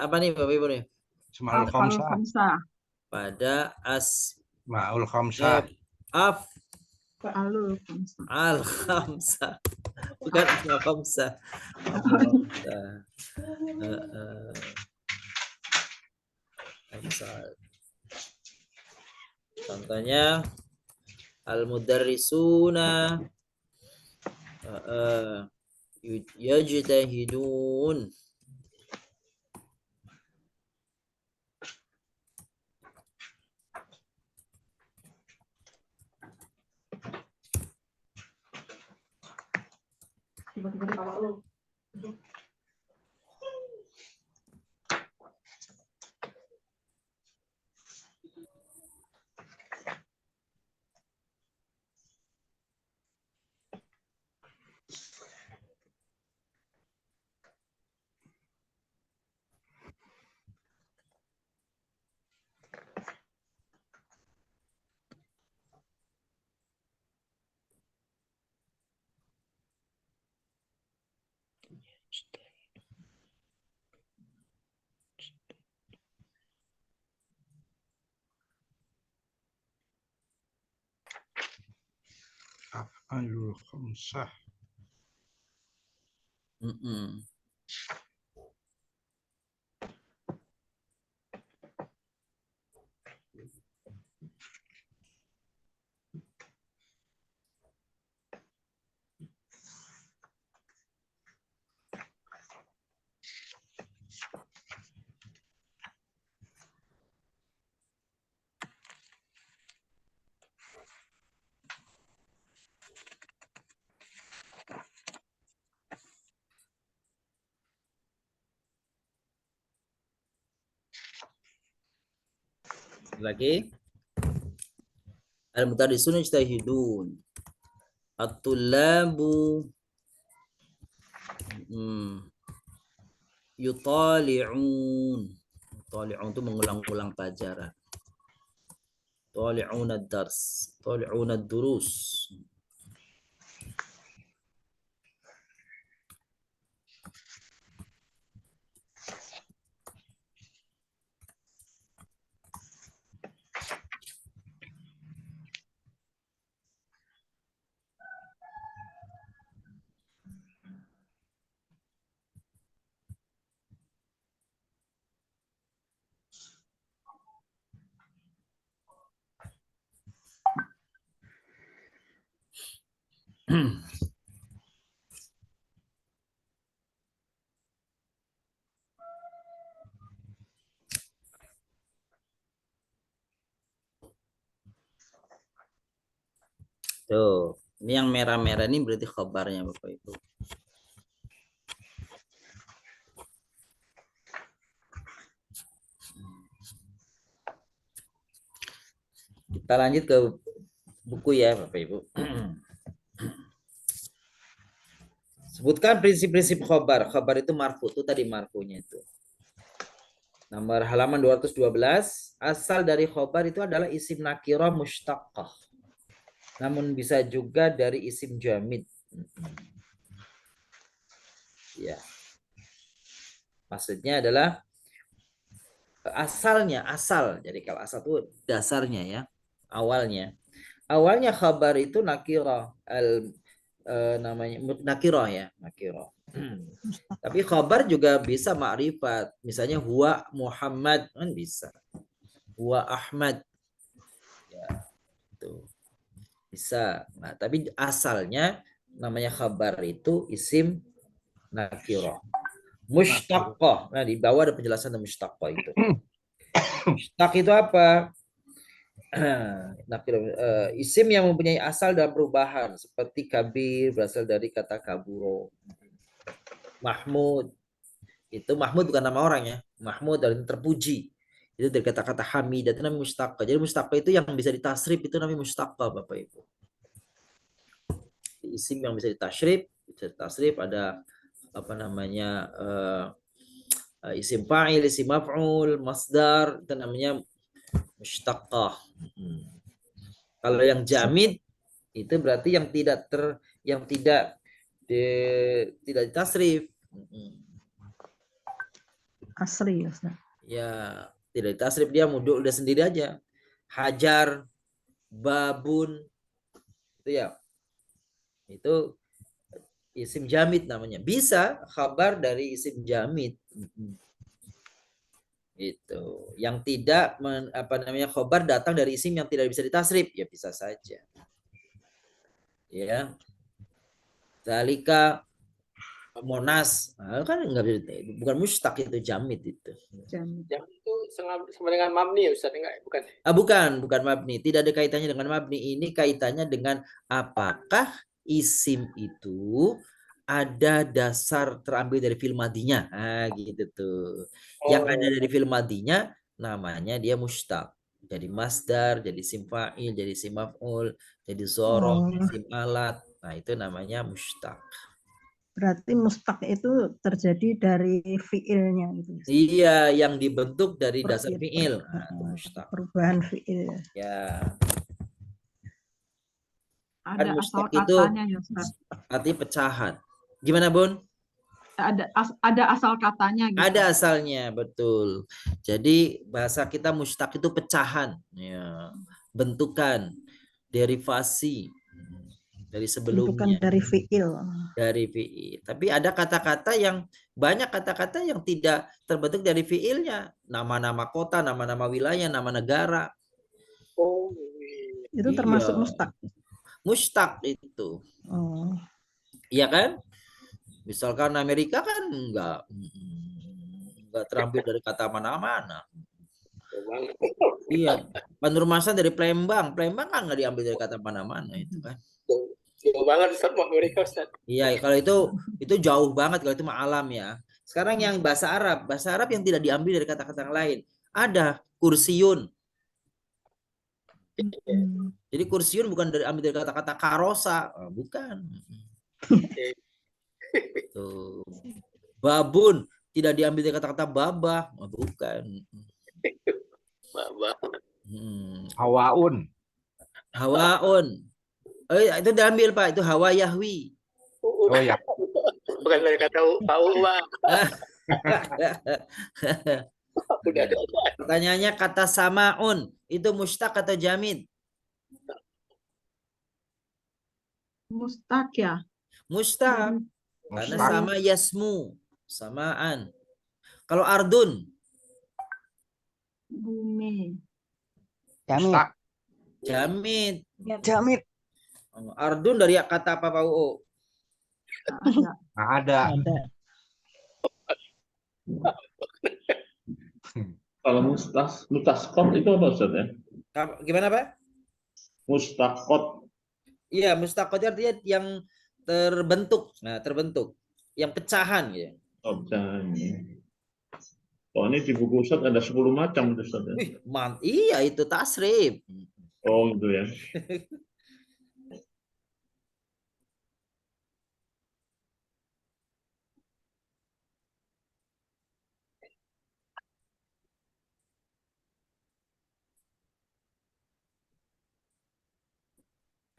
apa nih Bapak Ibu nih? Asmaul khamsah. Pada asmaul khamsah. Al khamsah. Bukan asmaul khamsah. Contohnya al-mudarrisuna yajtahidun. Af'alul khamsah. Lagi al-mudarrisuna yajtahidun. At-tullabu yutali'un. Yutali'un itu mengulang-ulang pelajaran. Yutali'un ad-dars, yutali'un ad-durus. Tuh, ini yang merah-merah ini berarti khabarnya Bapak Ibu. Kita lanjut ke buku ya Bapak Ibu. Sebutkan prinsip-prinsip khobar. Khobar itu marfu, itu tadi marfunya itu. Nomor halaman 212, asal dari khobar itu adalah isim nakirah mushtaqah. Namun bisa juga dari isim jamid. Ya. Maksudnya adalah asalnya, asal. Jadi kalau asal itu dasarnya ya, awalnya. Awalnya khabar itu nakirah, namanya nakirah ya, nakirah. Tapi khabar juga bisa ma'rifat. Misalnya huwa Muhammad kan bisa. Huwa Ahmad. Ya, itu bisa. Nah, tapi asalnya namanya khabar itu isim nakirah. Mushtaqah. Nah, di bawah ada penjelasan tentang mushtaqah itu. Mushtaq itu apa? Isim yang mempunyai asal dan perubahan seperti kabir berasal dari kata kaburo. Mahmud itu Mahmud bukan nama orang ya. Mahmud dari terpuji. Itu dari kata-kata hamidah itu namanya mustaqah. Jadi mustaqah itu yang bisa ditasrif itu namanya mustaqah Bapak Ibu. Isim yang bisa ditasrif ada apa namanya isim fa'il, isim maf'ul, masdar itu namanya mustaqah. Kalau yang jamid itu berarti yang tidak tidak ditasrif. Asri ya, Ustaz. Ya, tidak ditasrif, dia muduk udah sendiri aja. Hajar, babun itu ya. Itu isim jamid namanya. Bisa khabar dari isim jamid. Itu yang tidak khobar datang dari isim yang tidak bisa ditasrif ya bisa saja ya. Zalika monas kan enggak, bukan mustaq, itu jamid itu. Jamid itu sama dengan mabni ya Ustaz, enggak? Bukan mabni, tidak ada kaitannya dengan mabni. Ini kaitannya dengan apakah isim itu ada dasar terambil dari fi'il madinya. Gitu tuh. Yang ada dari fi'il madinya namanya dia mustaq. Jadi masdar, jadi isim fa'il, jadi isim maf'ul, jadi dzaraf, isim alat. Nah, itu namanya mustaq. Berarti mustaq itu terjadi dari fiilnya gitu. Iya, yang dibentuk dari dasar fi'il. Nah, itu mustaq. Perubahan fiil. Ya. Ada asal katanya ya Ustaz. Arti pecahan. Gimana Bun? Ada asal katanya gitu. Ada asalnya, betul. Jadi bahasa kita mustaq itu pecahan, ya, bentukan, derivasi dari sebelumnya. Bentukan dari fiil. Dari fiil. Tapi ada kata-kata yang banyak kata-kata yang tidak terbentuk dari fiilnya, nama-nama kota, nama-nama wilayah, nama negara. Itu termasuk mustaq. Mustaq itu. Iya kan? Misalkan Amerika kan enggak terambil dari kata mana-mana. Iya, Banjarmasin dari Palembang kan nggak diambil dari kata mana-mana itu kan. Jauh banget Ustaz, Amerika Ustaz. Iya, kalau itu jauh banget, kalau itu mah alam ya. Sekarang yang bahasa Arab yang tidak diambil dari kata-kata yang lain. Ada kursiun. Jadi kursiun bukan ambil dari kata-kata karosa, bukan. Tuh. Babun tidak diambil dari kata-kata babah, bukan. Babah. Hawaun. Itu diambil Pak, itu hawa yahwi. Oh ya. Bukan dari kata Pak. Pertanyaannya kata samaun itu mustaq atau jamid? Mustaq ya. Mustaq. Karena sama yasmu, samaan. Kalau ardun? Bumi. Jamid. Ardun dari kata apa Pak UU? Ada. Kalau mustasqot itu apa Ustaz ya? Gimana Pak? Mustaqot. Iya, mustaqot artinya yang terbentuk. Nah, terbentuk. Yang pecahan ya. Oh, pecahan. Oh, ini di buku Ustaz ada 10 macam Ustaz ya. Iya, itu tasrif. Oh, gitu ya.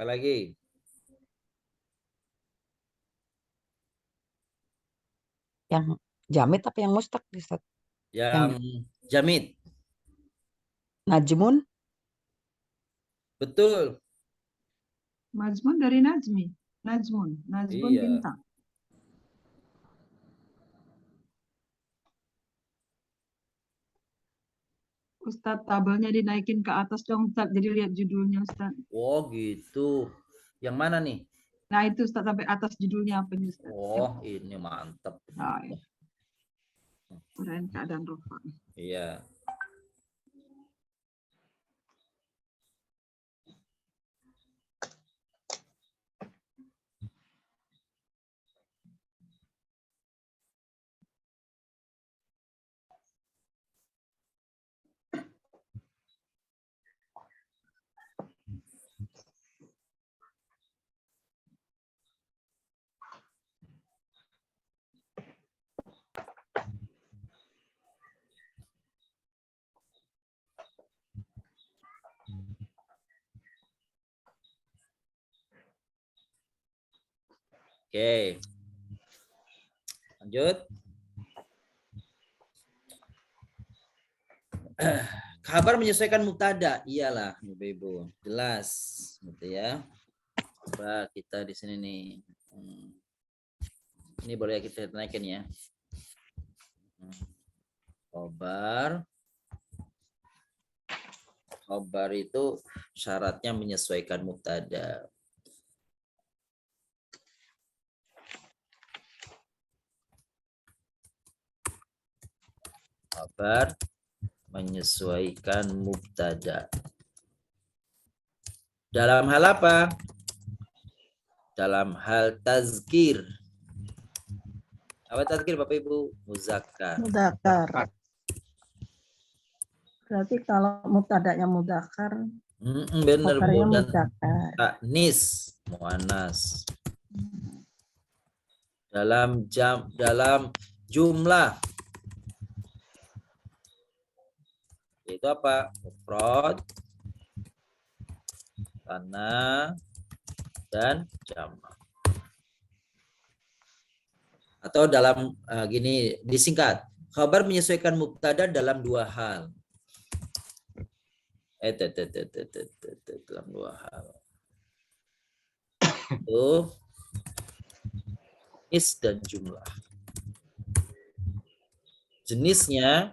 Apalagi? Yang jamid apa yang mustaq, Ustaz? Yang jamid. Najmun? Betul. Majmun dari Najmi. Najmun. Najmun Iya. bintang. Ustadz, tabelnya dinaikin ke atas dong, Ustadz. Jadi lihat judulnya, Ustadz. Oh gitu. Yang mana nih? Nah, itu Ustadz, sampai atas judulnya apa nih, Ustadz? Oh, ini mantap. Oh, ya. Keren keadaan rofa. Iya. Oke. Lanjut. Kabar menyesuaikan mubtada. Iyalah, Ibu. Jelas gitu ya. Coba kita di sini nih. Ini boleh kita naikin ya. Khobar. Khobar itu syaratnya menyesuaikan mubtada. Khobar menyesuaikan mubtada. Dalam hal apa? Dalam hal tazkir. Apa tazkir Bapak Ibu? Muzakkar. Mudzakkar. Berarti kalau mubtada'nya mudzakkar, Benar Bu. khobarnya Dan mudzakkar. taknis muannas. Dalam jumlah itu apa? Mufrad, tana, dan jamak. Atau dalam gini disingkat, khabar menyesuaikan mubtada dalam dua hal. Dalam dua hal. Itu jenis dan jumlah. Jenisnya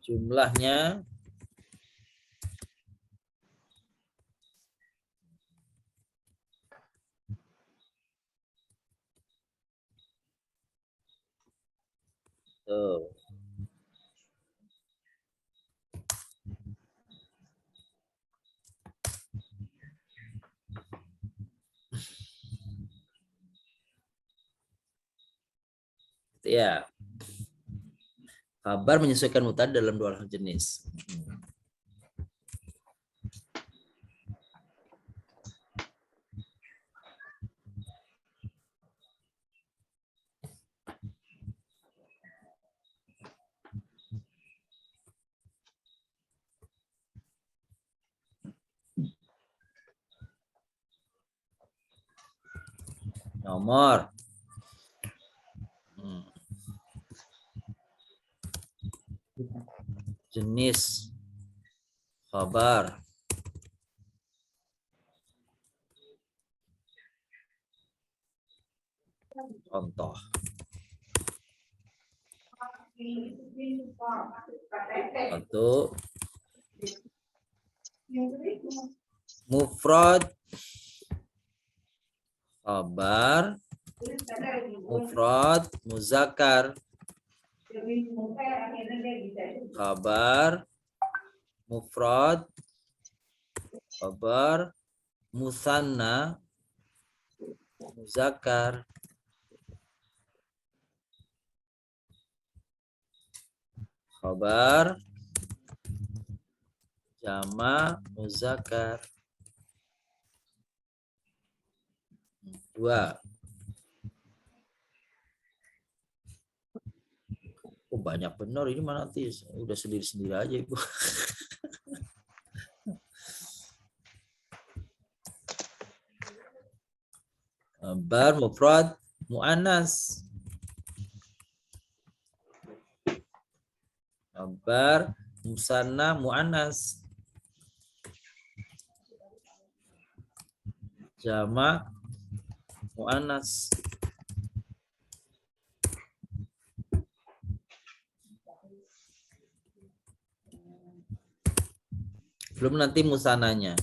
jumlahnya tuh. Ya. Kabar menyesuaikan mubtada dalam dua hal jenis. Nomor jenis khabar contoh. Satu, mufrad khabar mufrad muzakkar, khabar mufrad khabar musanna muzakkar, khabar jama muzakkar. Dua, banyak benar ini mana nanti udah sendiri-sendiri aja Ibu. Khabar mufrad muannas. Khabar musanna muannas. Jamak muannas. Belum nanti musananya.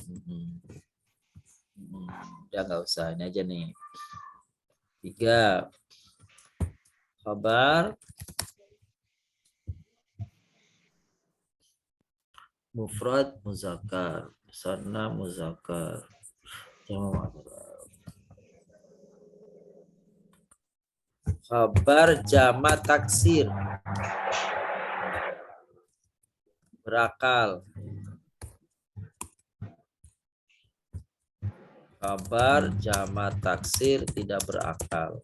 Udah nggak usah, ini aja nih. 3. Khabar mufrad muzakkar, musanna muzakkar. Khabar jamak taksir. Berakal. Khabar jamak taksir tidak berakal.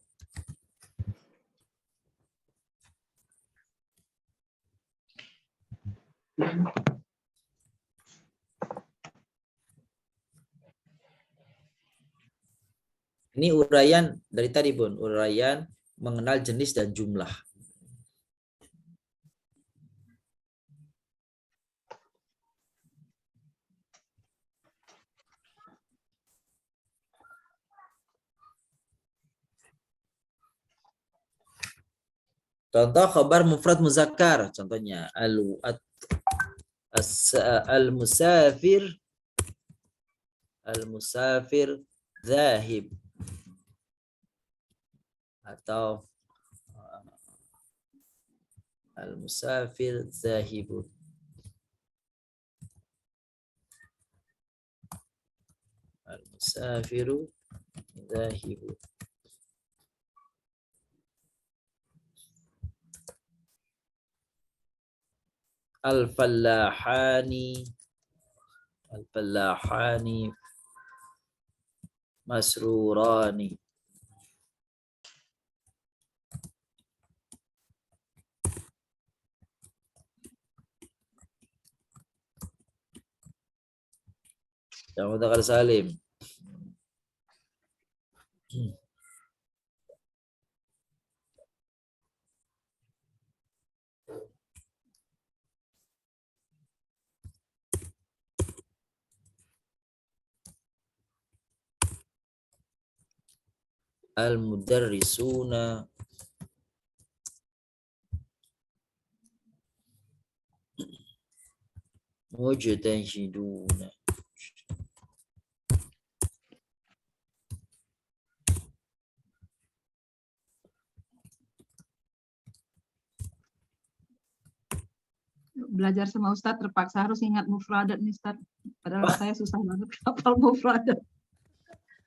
Ini uraian dari tadi Bun, uraian mengenal jenis dan jumlah. Contoh khabar mufrad muzakkar, contohnya al-musafir zahib, atau al-musafir zahibun. Al-musafiru zahibun. Al-fallahani masrurani. Jamak mudzakkar salim. Al-mudarrisuna mujtahiduna. Belajar sama Ustadz terpaksa harus ingat mufradat nih Ustadz. Padahal saya susah banget hafal mufradat.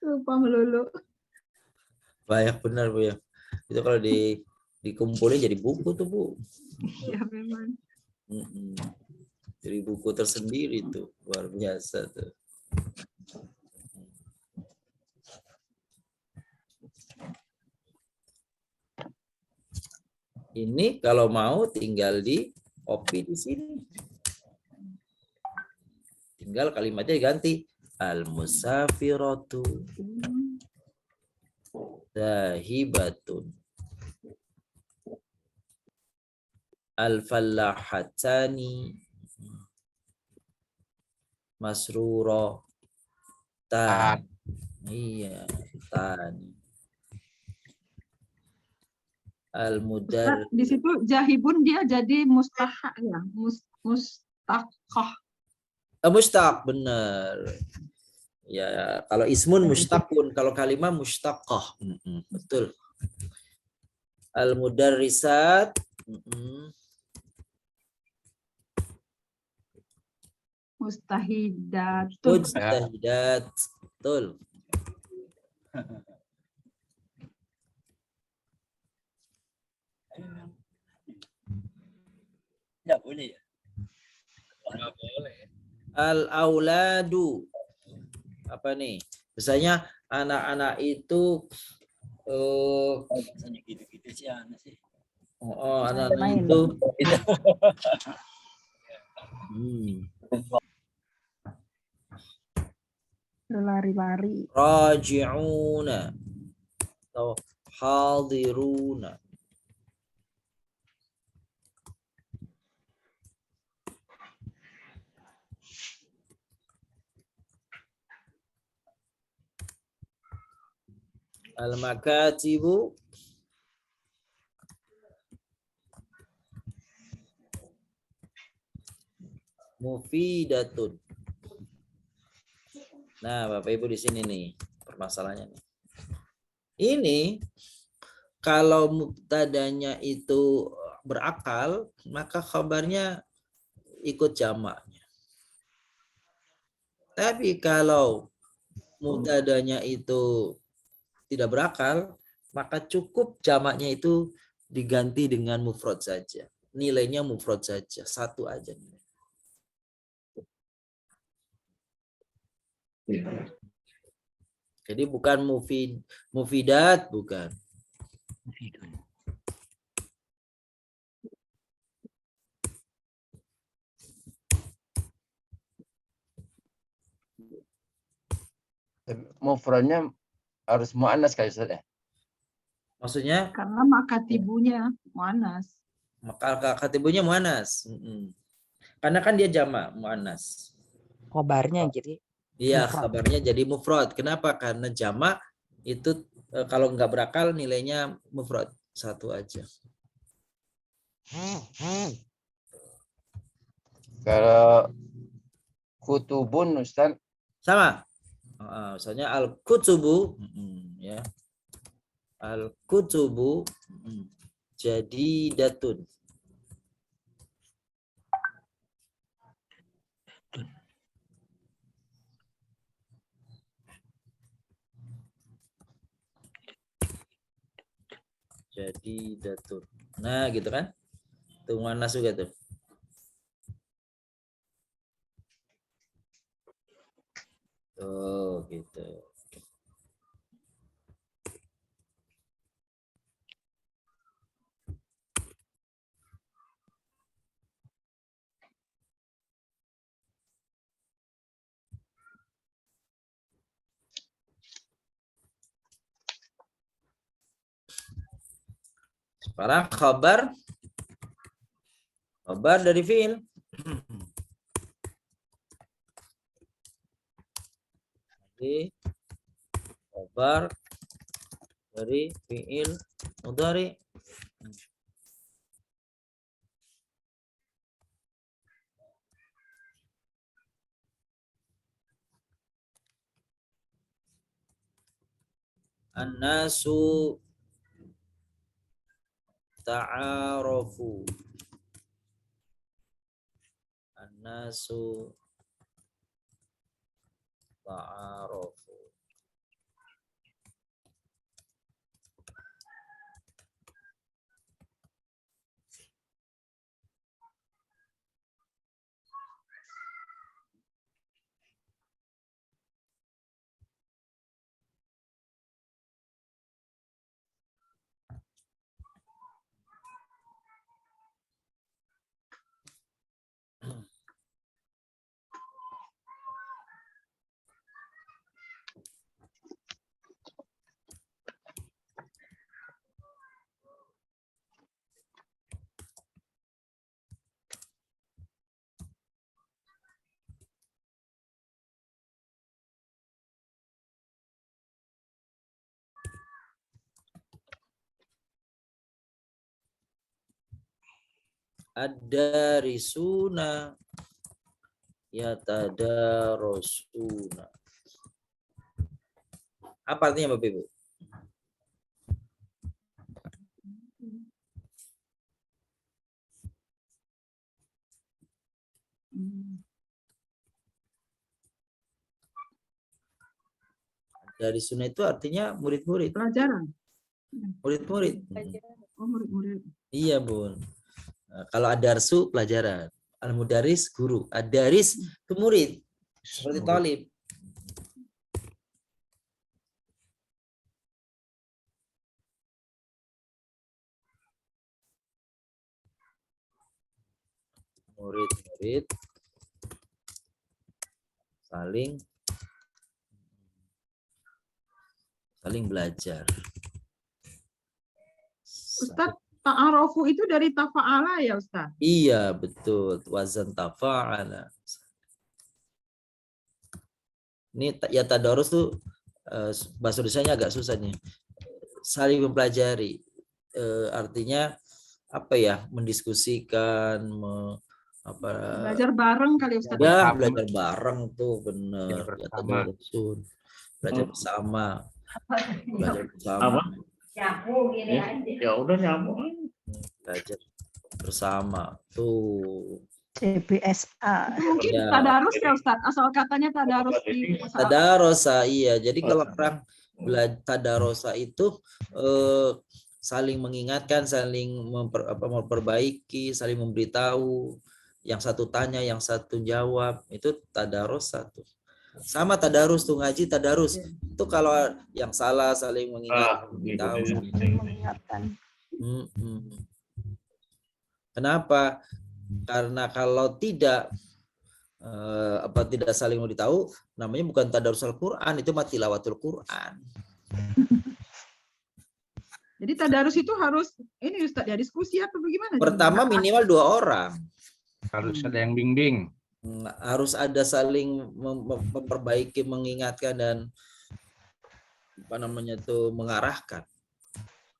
Lupa melulu. Banyak benar Bu ya. Itu kalau dikumpulin jadi buku tuh Bu. Iya memang. Jadi buku tersendiri tuh, luar biasa tuh. Ini kalau mau tinggal di copy di sini. Tinggal kalimatnya diganti al-musafiratu zahibatun, al-fallahatani masruratan. Iya, tani. Al-mudar. Di situ jahibun dia jadi mustahak ya, mustaqah. Mustaq, benar. Ya, kalau ismun mustaqun, kalau kalimah mustaqah. Betul. Al-mudarrisat. Mustahidatun. Mustahidat. Betul. Tidak boleh ya? Tidak boleh. Al-auladu. Apa nih? Misalnya anak-anak itu Misalnya gitu-gitu sih aneh sih. Oh, anak-anak Main. itu. Berlari-lari. Raji'una atau hadiruna. Al-makatibu mufidatun. Nah, Bapak Ibu di sini nih permasalahannya nih. Ini kalau mubtadanya itu berakal, maka khabarnya ikut jamaknya. Tapi kalau mubtadanya itu tidak berakal, maka cukup jamaknya itu diganti dengan mufrad saja. Nilainya mufrad saja, satu aja. Jadi bukan mufidat, bukan. Mufradnya harus muannas kali Ustaz ya? Maksudnya? Karena makatibunya muannas. Maka katibunya muannas. Karena kan dia jamak muannas. Khobarnya jadi. Iya, mufrad. kabarnya jadi mufrad. Kenapa? Karena jamak itu kalau nggak berakal nilainya mufrad, satu aja. Kalau kutubun Ustaz sama. Misalnya al-kutubu ya. Al-kutubu jadi datun. Jadi datun. Nah, gitu kan? Itu muannas juga tuh. Tuh, gitu. Sekarang khabar dari fiil. Jadi khabar dari fiil mudhari. An-nasu ta'arafu. An-nasu ta'arafu. Ad-darisuna yatadarosuna. Apa artinya Bapak Ibu? Dari sunnah itu artinya murid-murid. Pelajaran. Murid-murid. Oh, murid-murid. Iya, Bun. Nah, kalau adarsu pelajaran. Al-mudaris guru. Adaris itu murid. Seperti talib. murid-murid saling belajar. Ustaz, ta'arofu itu dari tafa'ala ya Ustaz? Iya, betul. Wazan tafa'ala. Ini ya tadarus tuh bahasa Indonesianya agak susah nih. Saling mempelajari. Artinya apa ya? Mendiskusikan, Belajar bareng kali Ustaz. Ya, belajar bareng tuh bener. Ya, tadarus. Belajar bersama. Belajar bersama. Ya udah nyambung. Belajar bersama tuh. CBSA. Mungkin Ya. tadarus ya Ustaz, asal katanya tadarus di Tadarosa, iya. Jadi kalau orang tadarosa itu saling mengingatkan, saling memperbaiki, saling memberitahu. Yang satu tanya, yang satu jawab. Itu tadarosa tuh. Sama tadarus tuh, ngaji tadarus. Itu kalau yang salah saling mengingatkan. Kenapa? Karena kalau tidak tidak saling memberitahu, namanya bukan tadarus Al-Qur'an, itu tilawatul Qur'an. Jadi tadarus itu harus ini Ustaz ya, diskusi apa bagaimana? Pertama minimal 2 orang. Harus ada yang bimbing. Harus ada saling memperbaiki, mengingatkan dan mengarahkan.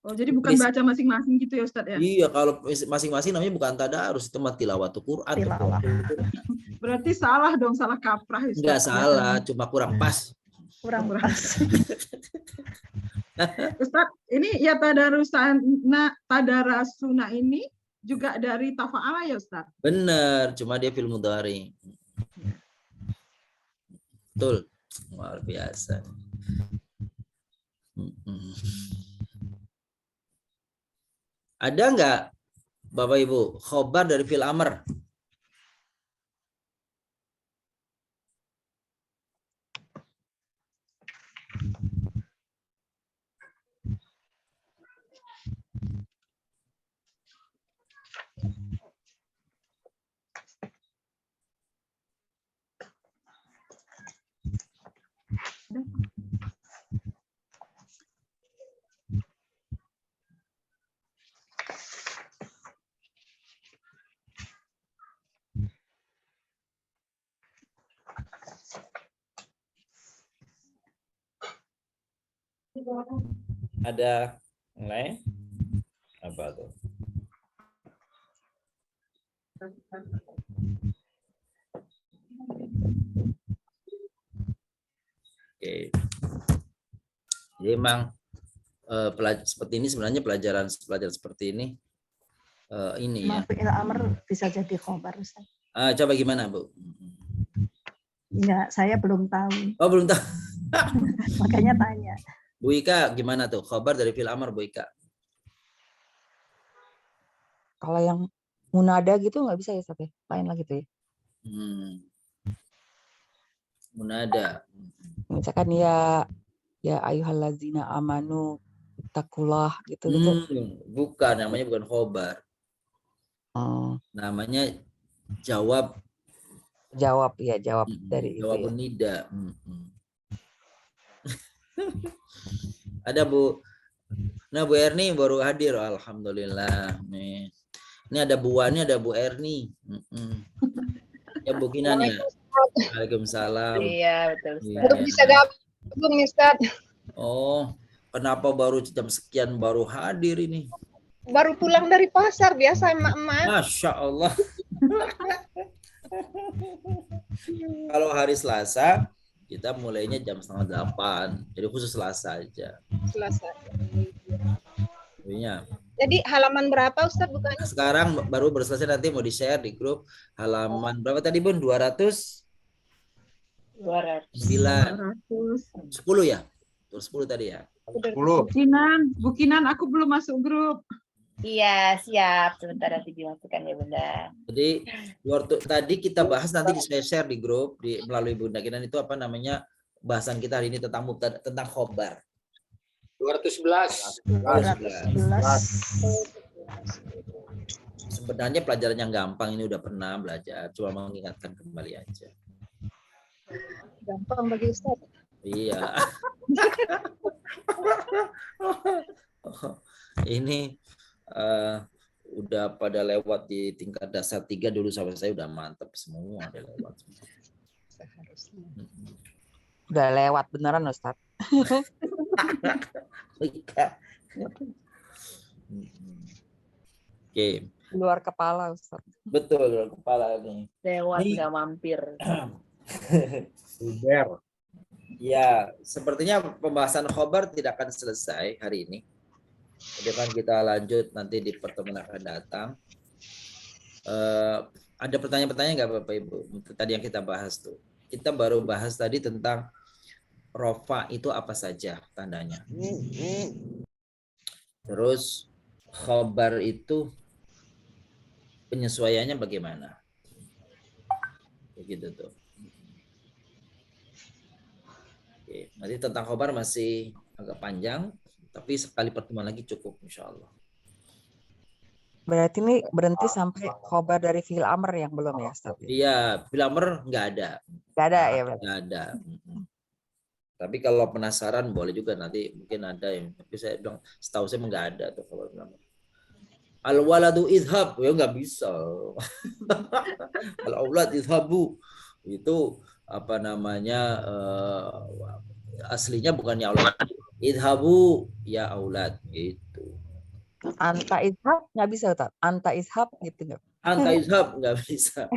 Oh, jadi bukan baca masing-masing gitu ya Ustaz ya? Iya, kalau masing-masing namanya bukan tadarus, itu tilawatul Qur'an. Berarti salah dong, salah kaprah Ustaz. Enggak salah, cuma kurang pas. Kurang pas. Ustaz, ini ya tadarasuna ini juga dari tafa'ala ya Ustaz? Benar, cuma dia fil mudhari. Betul. Luar biasa. Ada nggak Bapak Ibu khobar dari fil amr? Ada yang lain? Apa tuh? Oke. Jadi memang seperti ini sebenarnya pelajaran seperti ini ya. Fi'il amr bisa jadi khobar Ustaz. Coba gimana Bu? Enggak, saya belum tahu. Oh, belum tahu. Makanya tanya. Bu Ika gimana tuh khobar dari fil amr Bu Ika? Kalau yang munada gitu nggak bisa ya Ustaz ya? Lain lagi tuh ya. Munada. Misalkan ya ayyuhallazina amanu taqullaha gitu. Bukan, namanya bukan khobar. Namanya jawab. Jawab dari jawab itu ya. nida. Ada Bu. Nah, Bu Erni baru hadir. Alhamdulillah. Nih. Ini ada Bu Wani, ada Bu Erni. Ya Bu Kinan ya. Waalaikumsalam. Iya, betul Ustaz. Belum bisa gabung Ustaz. Oh, kenapa baru jam sekian baru hadir ini? Baru pulang dari pasar biasa emak-emak. Masya Allah. Kalau hari Selasa kita mulainya jam 7:30, jadi khusus Selasa aja. Selasa. Iya. Jadi halaman berapa Ustaz bukanya? Sekarang baru selesai, nanti mau di-share di grup. Halaman berapa tadi Bun? 200? 200. 10 ya? 10 tadi ya? 10. Bukinan, aku belum masuk grup. Iya, siap. Sebentar nanti dimasukkan ya Bunda. Jadi waktu tadi kita bahas, nanti di-share di grup melalui Bunda Kinan itu apa namanya bahasan kita hari ini tentang khobar. 211. 211. Sebenarnya pelajaran yang gampang ini udah pernah belajar, cuma mengingatkan kembali aja. Gampang bagi Ustaz. Iya. Ini udah pada lewat di tingkat dasar 3 dulu sampai saya udah mantep semua udah lewat. Seharusnya. Udah lewat beneran Ustaz. Oke. Luar kepala Ustaz. Betul, luar kepala nih. Lewat nggak mampir. Uber. Ya, sepertinya pembahasan khobar tidak akan selesai hari ini. Jadi kan kita lanjut nanti di pertemuan akan datang. Ada pertanyaan-pertanyaan nggak Bapak Ibu? Tadi yang kita bahas tuh. Kita baru bahas tadi tentang rofa itu apa saja tandanya. Terus khobar itu penyesuaiannya bagaimana? Begitu tuh. Oke, nanti tentang khobar masih agak panjang, tapi sekali pertemuan lagi cukup insya Allah. Berarti ini berhenti sampai khobar dari fi'il amr yang belum ya Ustaz? Iya, fi'il amr nggak ada. Nggak ada ya? Nggak ada. Tapi kalau penasaran boleh juga nanti mungkin ada yang. Tapi saya bilang setahu saya nggak ada tuh khobar fi'il amr. Al-waladu idhab, ya nggak bisa. Al-aulad idhabu itu apa namanya aslinya bukan ya aulad, idhabu ya aulad gitu. Anta ishab nggak bisa Ustaz. Anta ishab gitu nggak? Anta ishab nggak bisa.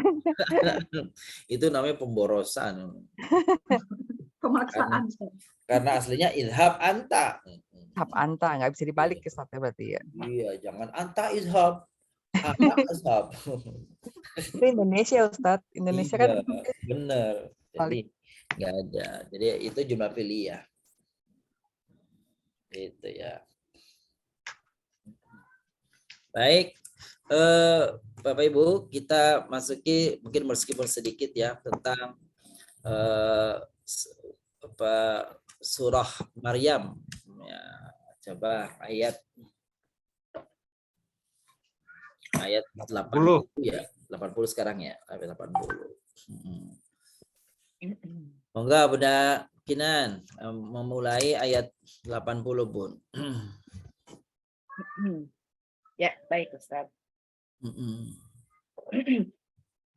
Itu namanya pemborosan. Pemaksaan. Karena aslinya idhab anta. Ishab anta nggak bisa dibalik ke Ustaz berarti ya. Iya, jangan anta ishab. Anta ishab. Itu Indonesia Ustaz. Indonesia kan bener. Jadi nggak ada. Jadi itu jumlah fi'liyah. Itu ya. Baik, Bapak Ibu, kita masuki mungkin meskipun sedikit ya tentang surah Maryam. Ya, coba ayat 80 ya, 80 sekarang ya, ayat 80. Monggo Bunda Kinan memulai ayat 80 Bun. Ya, baik Ustaz.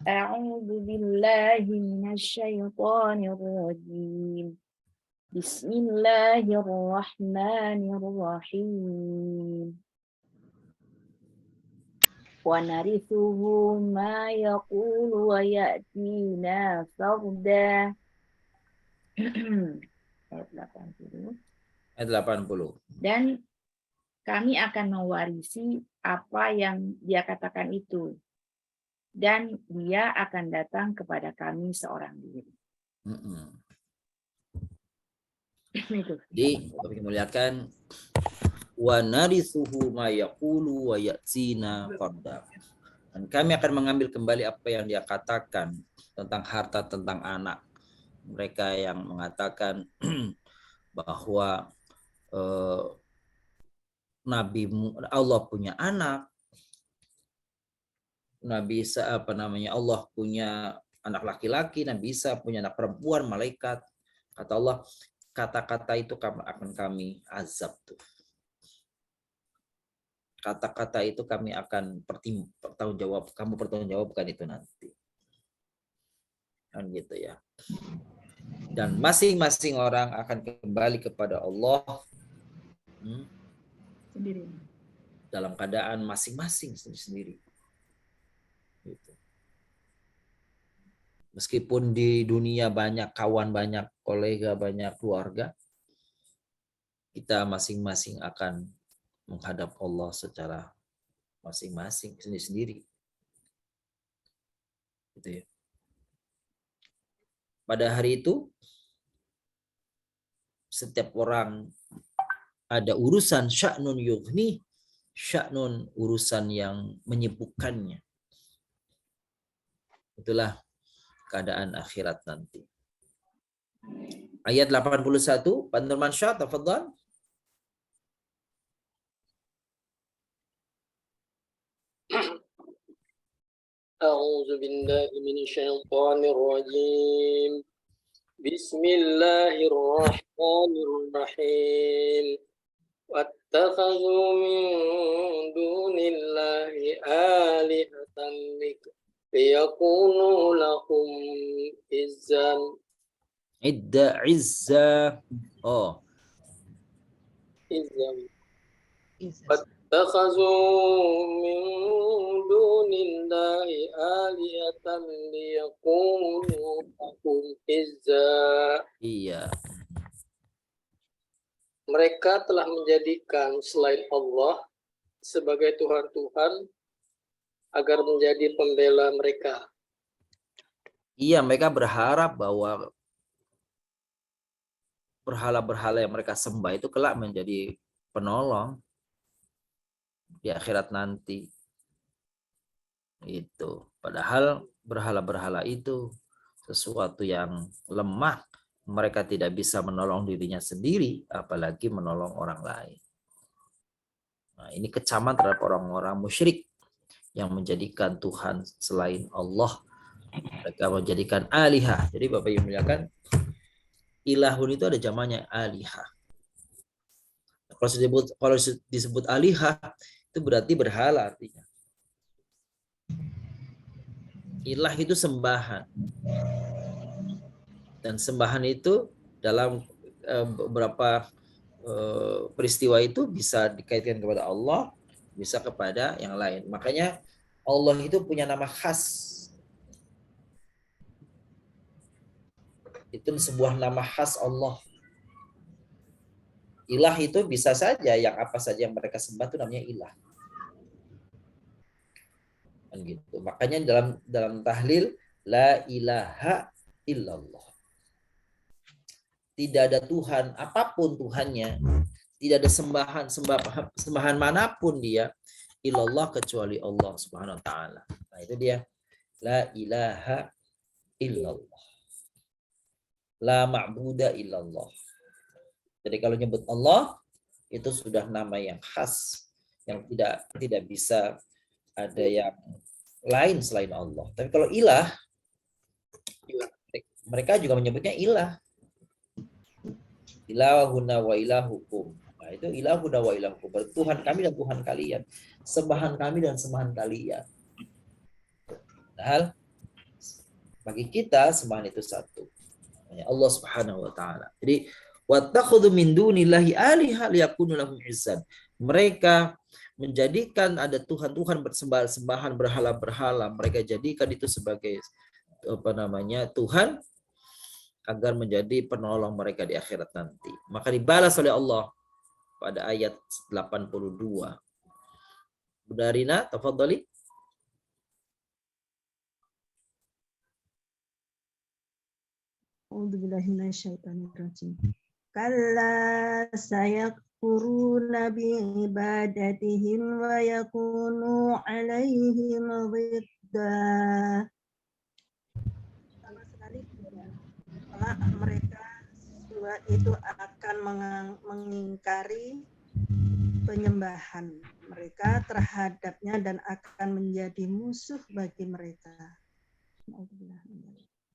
A'udzu billahi minasyaitonir rajim. Bismillahirrahmanirrahim. Wa narithuhu ma yaqulu wa ya'tina farda. Ayat 80. Ayat 80. Dan kami akan mewarisi apa yang dia katakan itu. Dan dia akan datang kepada kami seorang diri. Jadi, kami muliakan wa narithuhu ma yaqulu wa ya'tina farda. Dan kami akan mengambil kembali apa yang dia katakan tentang harta, tentang anak. Mereka yang mengatakan bahwa Nabi Allah punya anak, Nabi Isa Allah punya anak laki-laki, Nabi Isa punya anak perempuan, malaikat. Kata Allah, kata-kata itu akan kami azab tuh. Kata-kata itu kami akan pertanggungjawabkan itu nanti. Kan gitu ya. Dan masing-masing orang akan kembali kepada Allah Sendiri. Dalam keadaan masing-masing sendiri. Gitu. Meskipun di dunia banyak kawan, banyak kolega, banyak keluarga, kita masing-masing akan menghadap Allah secara masing-masing sendiri-sendiri. Gitu ya. Pada hari itu, setiap orang ada urusan sya'nun yughni, sya'nun urusan yang menyibukkannya. Itulah keadaan akhirat nanti. Ayat 81, Pak Nurman Syah, tafadhal. أعوذ بالله من الشيطان الرجيم بسم الله الرحمن الرحيم واتخذوا من دون الله آلهة ليكونوا لهم عزا Izza. Oh. واتخذوا من دون الله آلهة ليكونوا لهم عزا. Iya. Mereka telah menjadikan selain Allah sebagai Tuhan-Tuhan agar menjadi pembela mereka. Iya, mereka berharap bahwa berhala-berhala yang mereka sembah itu kelak menjadi penolong di akhirat nanti. Itu. Padahal berhala-berhala itu sesuatu yang lemah. Mereka tidak bisa menolong dirinya sendiri, apalagi menolong orang lain. Nah, ini kecaman terhadap orang-orang musyrik yang menjadikan Tuhan selain Allah. Mereka menjadikan alihah. Jadi Bapak Ibu muliakan, ilahun itu ada jamannya alihah. Kalau disebut alihah, itu berarti berhala artinya. Ilah itu sembahan. Dan sembahan itu dalam beberapa peristiwa itu bisa dikaitkan kepada Allah, bisa kepada yang lain. Makanya Allah itu punya nama khas. Itu sebuah nama khas Allah. Ilah itu bisa saja yang apa saja yang mereka sembah itu namanya ilah. Kan gitu. Makanya dalam tahlil la ilaha illallah. Tidak ada Tuhan apapun Tuhannya, tidak ada sembahan manapun dia illallah kecuali Allah Subhanahu wa taala. Nah, itu dia la ilaha illallah. La ma'buda illallah. Jadi kalau nyebut Allah itu sudah nama yang khas yang tidak bisa ada yang lain selain Allah. Tapi kalau ilah mereka juga menyebutnya ilah. Ilahuna wa ilahukum. Nah, itu ilahuna wa ilahukum. Tuhan kami dan Tuhan kalian. Sembahan kami dan sembahan kalian. Padahal bagi kita sembahan itu satu. Allah Subhanahu wa taala. Jadi wattakhudhu min dunillahi aliha liyakunu lahum izzan. Mereka menjadikan ada Tuhan-Tuhan bersembahan berhala-berhala. Mereka jadikan itu sebagai Tuhan agar menjadi penolong mereka di akhirat nanti. Maka dibalas oleh Allah pada ayat 82. Bunda Rina, tafadhali. A'udzubillahi minasyaitonirrajim. Kalla sayakfuruna bi'ibadatihim wa yakunu 'alaihim dhidda. Sama sekali tidak. Mereka itu akan mengingkari penyembahan mereka terhadapnya dan akan menjadi musuh bagi mereka.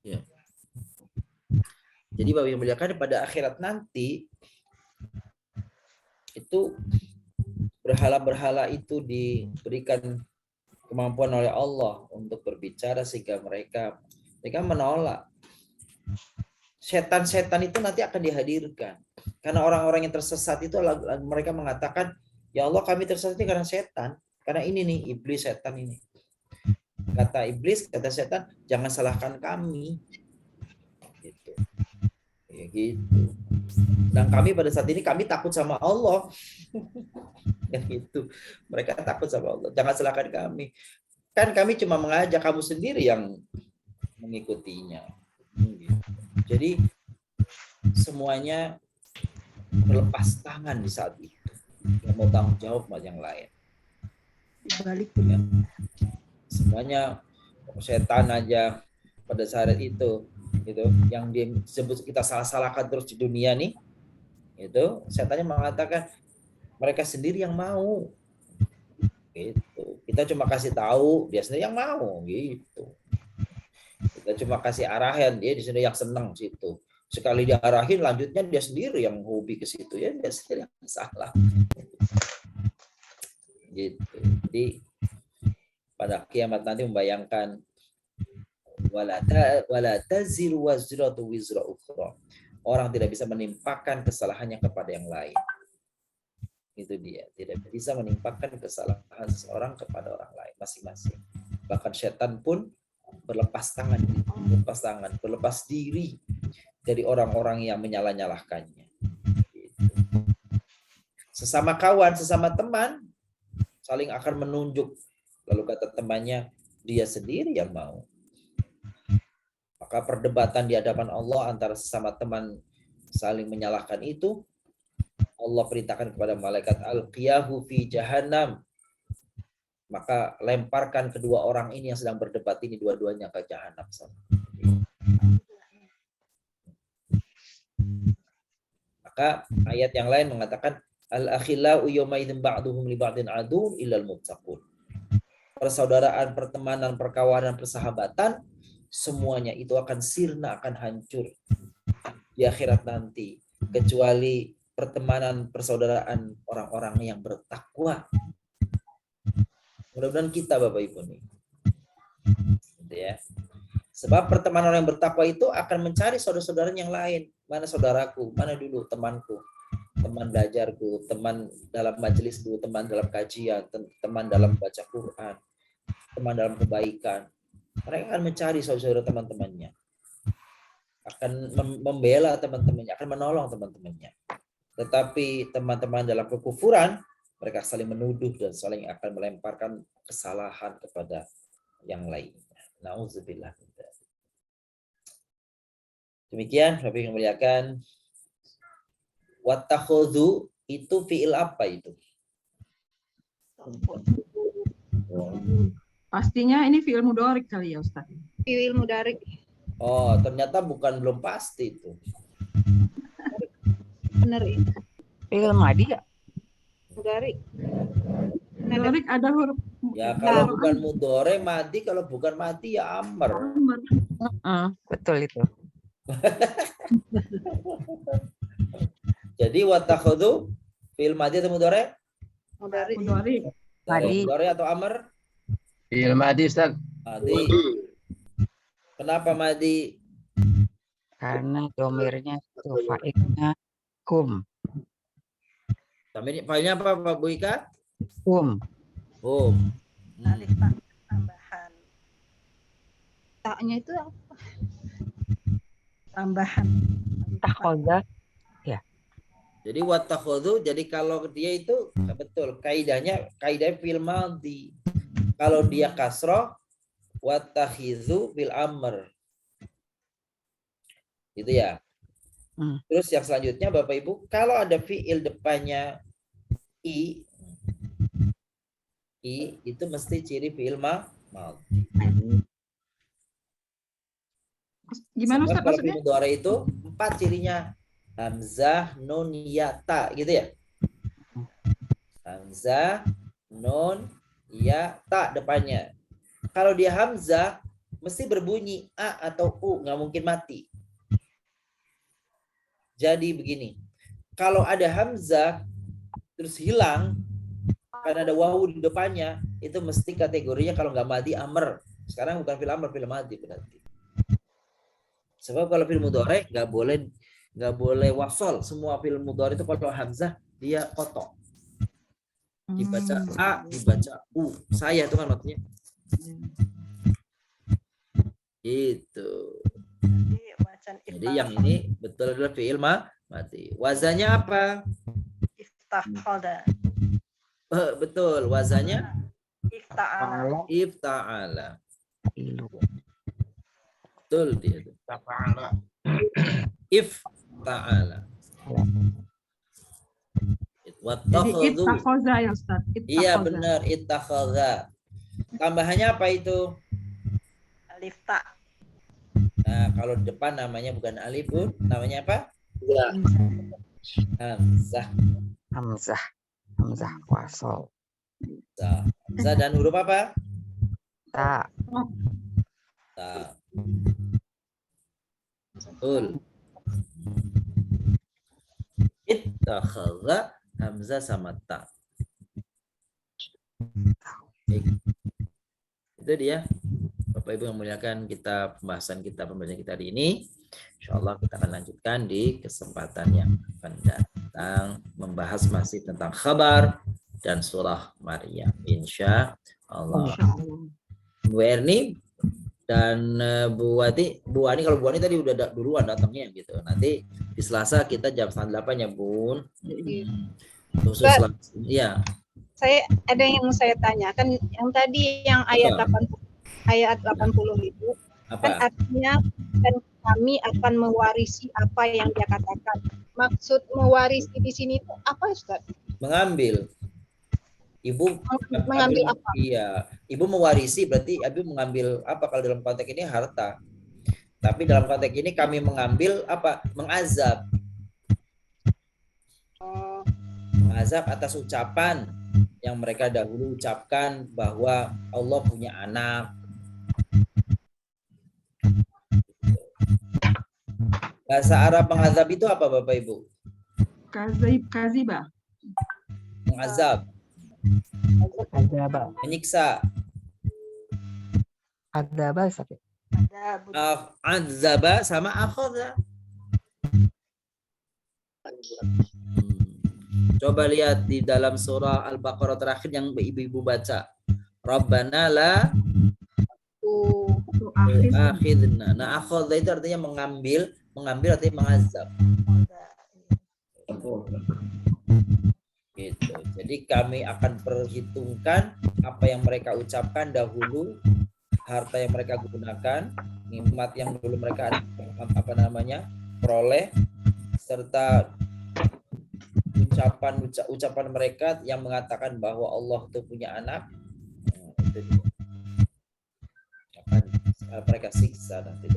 Ya. Jadi Bapak yang muliakan pada akhirat nanti itu berhala-berhala itu diberikan kemampuan oleh Allah untuk berbicara sehingga mereka menolak. Setan-setan itu nanti akan dihadirkan. Karena orang-orang yang tersesat itu mereka mengatakan, ya Allah kami tersesat ini karena setan. Karena ini nih iblis setan ini. Kata iblis, kata setan, jangan salahkan kami. Gitu. Ya gitu. Dan kami pada saat ini kami takut sama Allah. Ya gitu. Mereka takut sama Allah. Jangan salahkan kami. Kan kami cuma mengajak, kamu sendiri yang mengikutinya. Gitu. Jadi semuanya berlepas tangan di saat itu. Yang mau tanggung jawab sama yang lain. Ya. Semuanya setan aja pada saat itu gitu, yang disebut kita salah-salahkan terus di dunia nih, itu setannya mengatakan mereka sendiri yang mau gitu. Kita cuma kasih tahu, dia sendiri yang mau gitu. Kita cuma kasih arahan, dia di sini yang senang situ. Sekali diarahin, lanjutnya dia sendiri yang hobi ke situ, ya dia sendiri yang salah. Gitu. Jadi pada kiamat nanti membayangkan wala taziru wazratu wizra ukhra. Orang tidak bisa menimpakan kesalahannya kepada yang lain. Itu dia, tidak bisa menimpakan kesalahan seseorang kepada orang lain masing-masing. Bahkan setan pun berlepas tangan, berlepas diri dari orang-orang yang menyalah-nyalahkannya. Gitu. Sesama kawan, sesama teman, saling akan menunjuk. Lalu kata temannya, dia sendiri yang mau. Maka perdebatan di hadapan Allah antara sesama teman saling menyalahkan itu, Allah perintahkan kepada malaikat al-qiyahu fi jahannam. Maka lemparkan kedua orang ini yang sedang berdebat ini dua-duanya ke jahanam. Maka ayat yang lain mengatakan al-akhillau yawma idzin ba'duhum li ba'din adun illal muttaqun. Persaudaraan, pertemanan, perkawanan, persahabatan semuanya itu akan sirna, akan hancur di akhirat nanti kecuali pertemanan, persaudaraan orang-orang yang bertakwa. Mudah-mudahan kita Bapak Ibu nih. Gitu ya. Sebab pertemanan orang yang bertakwa itu akan mencari saudara-saudara yang lain. Mana saudaraku, mana dulu temanku, teman belajarku, teman dalam majelisku, teman dalam kajian, teman dalam baca Quran, teman dalam kebaikan. Mereka akan mencari saudara teman-temannya. Akan membela teman-temannya, akan menolong teman-temannya. Tetapi teman-teman dalam kekufuran, mereka saling menuduh dan saling akan melemparkan kesalahan kepada yang lainnya. Nauzubillah. Demikian, Bapak yang muliakan. Wattakhudhu itu fi'il apa itu? Pastinya ini fi'il mudhari kali ya Ustaz. Fi'il mudhari. Oh, ternyata belum pasti itu. Benar itu. Fi'il madi ya? Mudhari. Mudhari ada huruf. Ya kalau bukan mudhari madi, kalau bukan mati ya amr. Betul itu. Jadi wattakhudhu fi'il madi atau mudhari? Mudhari. Mudhari atau amr? Fi'il madi Ustaz. Madi. Kenapa madi? Karena domirnya itu fa'ilnya kum. Fa'ilnya apa Pak Bu Ika? Kum. Alif tambahan. Taknya itu apa? Tambahan. Takhoda. Ya. Jadi wattakhudhu, jadi kalau dia itu betul kaidahnya fi'il madhi. Kalau dia kasroh wattakhidhu bil amr. Gitu ya. Terus yang selanjutnya Bapak Ibu, kalau ada fi'il depannya i itu mesti ciri fi'il madhi. Gimana Ustaz kalau maksudnya? fi'il mudhari itu 4 cirinya. Hamzah, nun, ya, ta, gitu ya. Hamzah, nun, ya, ta depannya. Kalau dia hamzah mesti berbunyi a atau u, nggak mungkin mati. Jadi begini, kalau ada hamzah terus hilang karena ada wawu di depannya, itu mesti kategorinya kalau nggak madi amr. Sekarang bukan fil amr, fil madi berarti. Sebab kalau fil mudhari nggak boleh wasol. Semua fil mudhari itu kalau hamzah dia kotok. Dibaca a, dibaca u. Saya itu kan maksudnya. Itu. Jadi yang ini betul adalah fi'il mati. Wazannya apa? Ifta'ala. Betul, wazannya Ifta'ala. Ifta'ala. Betul dia itu. Ifta'ala. Jadi ittakhadha ya Ustaz. Iya benar, ittakhadha. Tambahannya apa itu? Alif ta. Nah, kalau depan namanya bukan alif, Bu. Namanya apa? Hamzah. Hamzah wasol. Za. Za dan huruf apa? Ta. Ta. Betul. Ittakhadha hamzah sama ta. Baik. Itu dia Bapak Ibu yang muliakan pembahasan kita hari ini. Insyaallah kita akan lanjutkan di kesempatan yang akan datang, membahas masih tentang khabar dan surah Maryam. Insya Allah. Bu Erni dan Bu Wati, kalau Bu Wati tadi udah duluan datangnya gitu. Nanti di Selasa kita jam 7:30 ya, Bun. Khusus iya. Saya ada yang mau saya tanyakan, yang tadi yang ayat 80 itu kan artinya dan kami akan mewarisi apa yang dia katakan. Maksud mewarisi di sini itu apa, Ustaz? Mengambil. Ibu mengambil apa? Iya, ibu mewarisi berarti ibu mengambil apa kalau dalam konteks ini harta. Tapi dalam konteks ini kami mengambil apa? Mengazab. Mengazab atas ucapan yang mereka dahulu ucapkan bahwa Allah punya anak. Bahasa Arab mengazab itu apa Bapak Ibu? Kazibah. Mengazab. Menyiksa. Adzaba Ustaz. Adzaba sama akhadha. Coba lihat di dalam surah Al-Baqarah terakhir yang ibu-ibu baca. Rabbana la tu'akhidna. Nah, akhadha itu artinya mengambil artinya mengazab. Gitu. Jadi kami akan perhitungkan apa yang mereka ucapkan dahulu, harta yang mereka gunakan, nikmat yang dulu mereka peroleh, serta ucapan mereka yang mengatakan bahwa Allah itu punya anak. Itu dia. Akan mereka siksa nanti.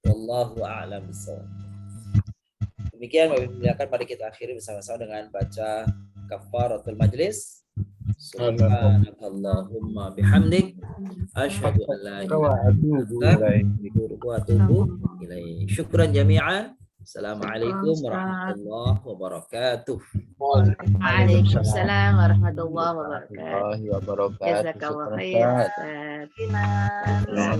Wallahu a'lam bishawab. Demikian mari kita akhiri bersama-sama dengan baca kafaratul majlis. Subhanakallahumma bihamdik asyhadu an la ilaha illa anta wa atubu ilaik. Syukran jami'an. Assalamualaikum warahmatullahi wabarakatuh. Waalaikumsalam warahmatullahi wabarakatuh. Jazakallahu khairan.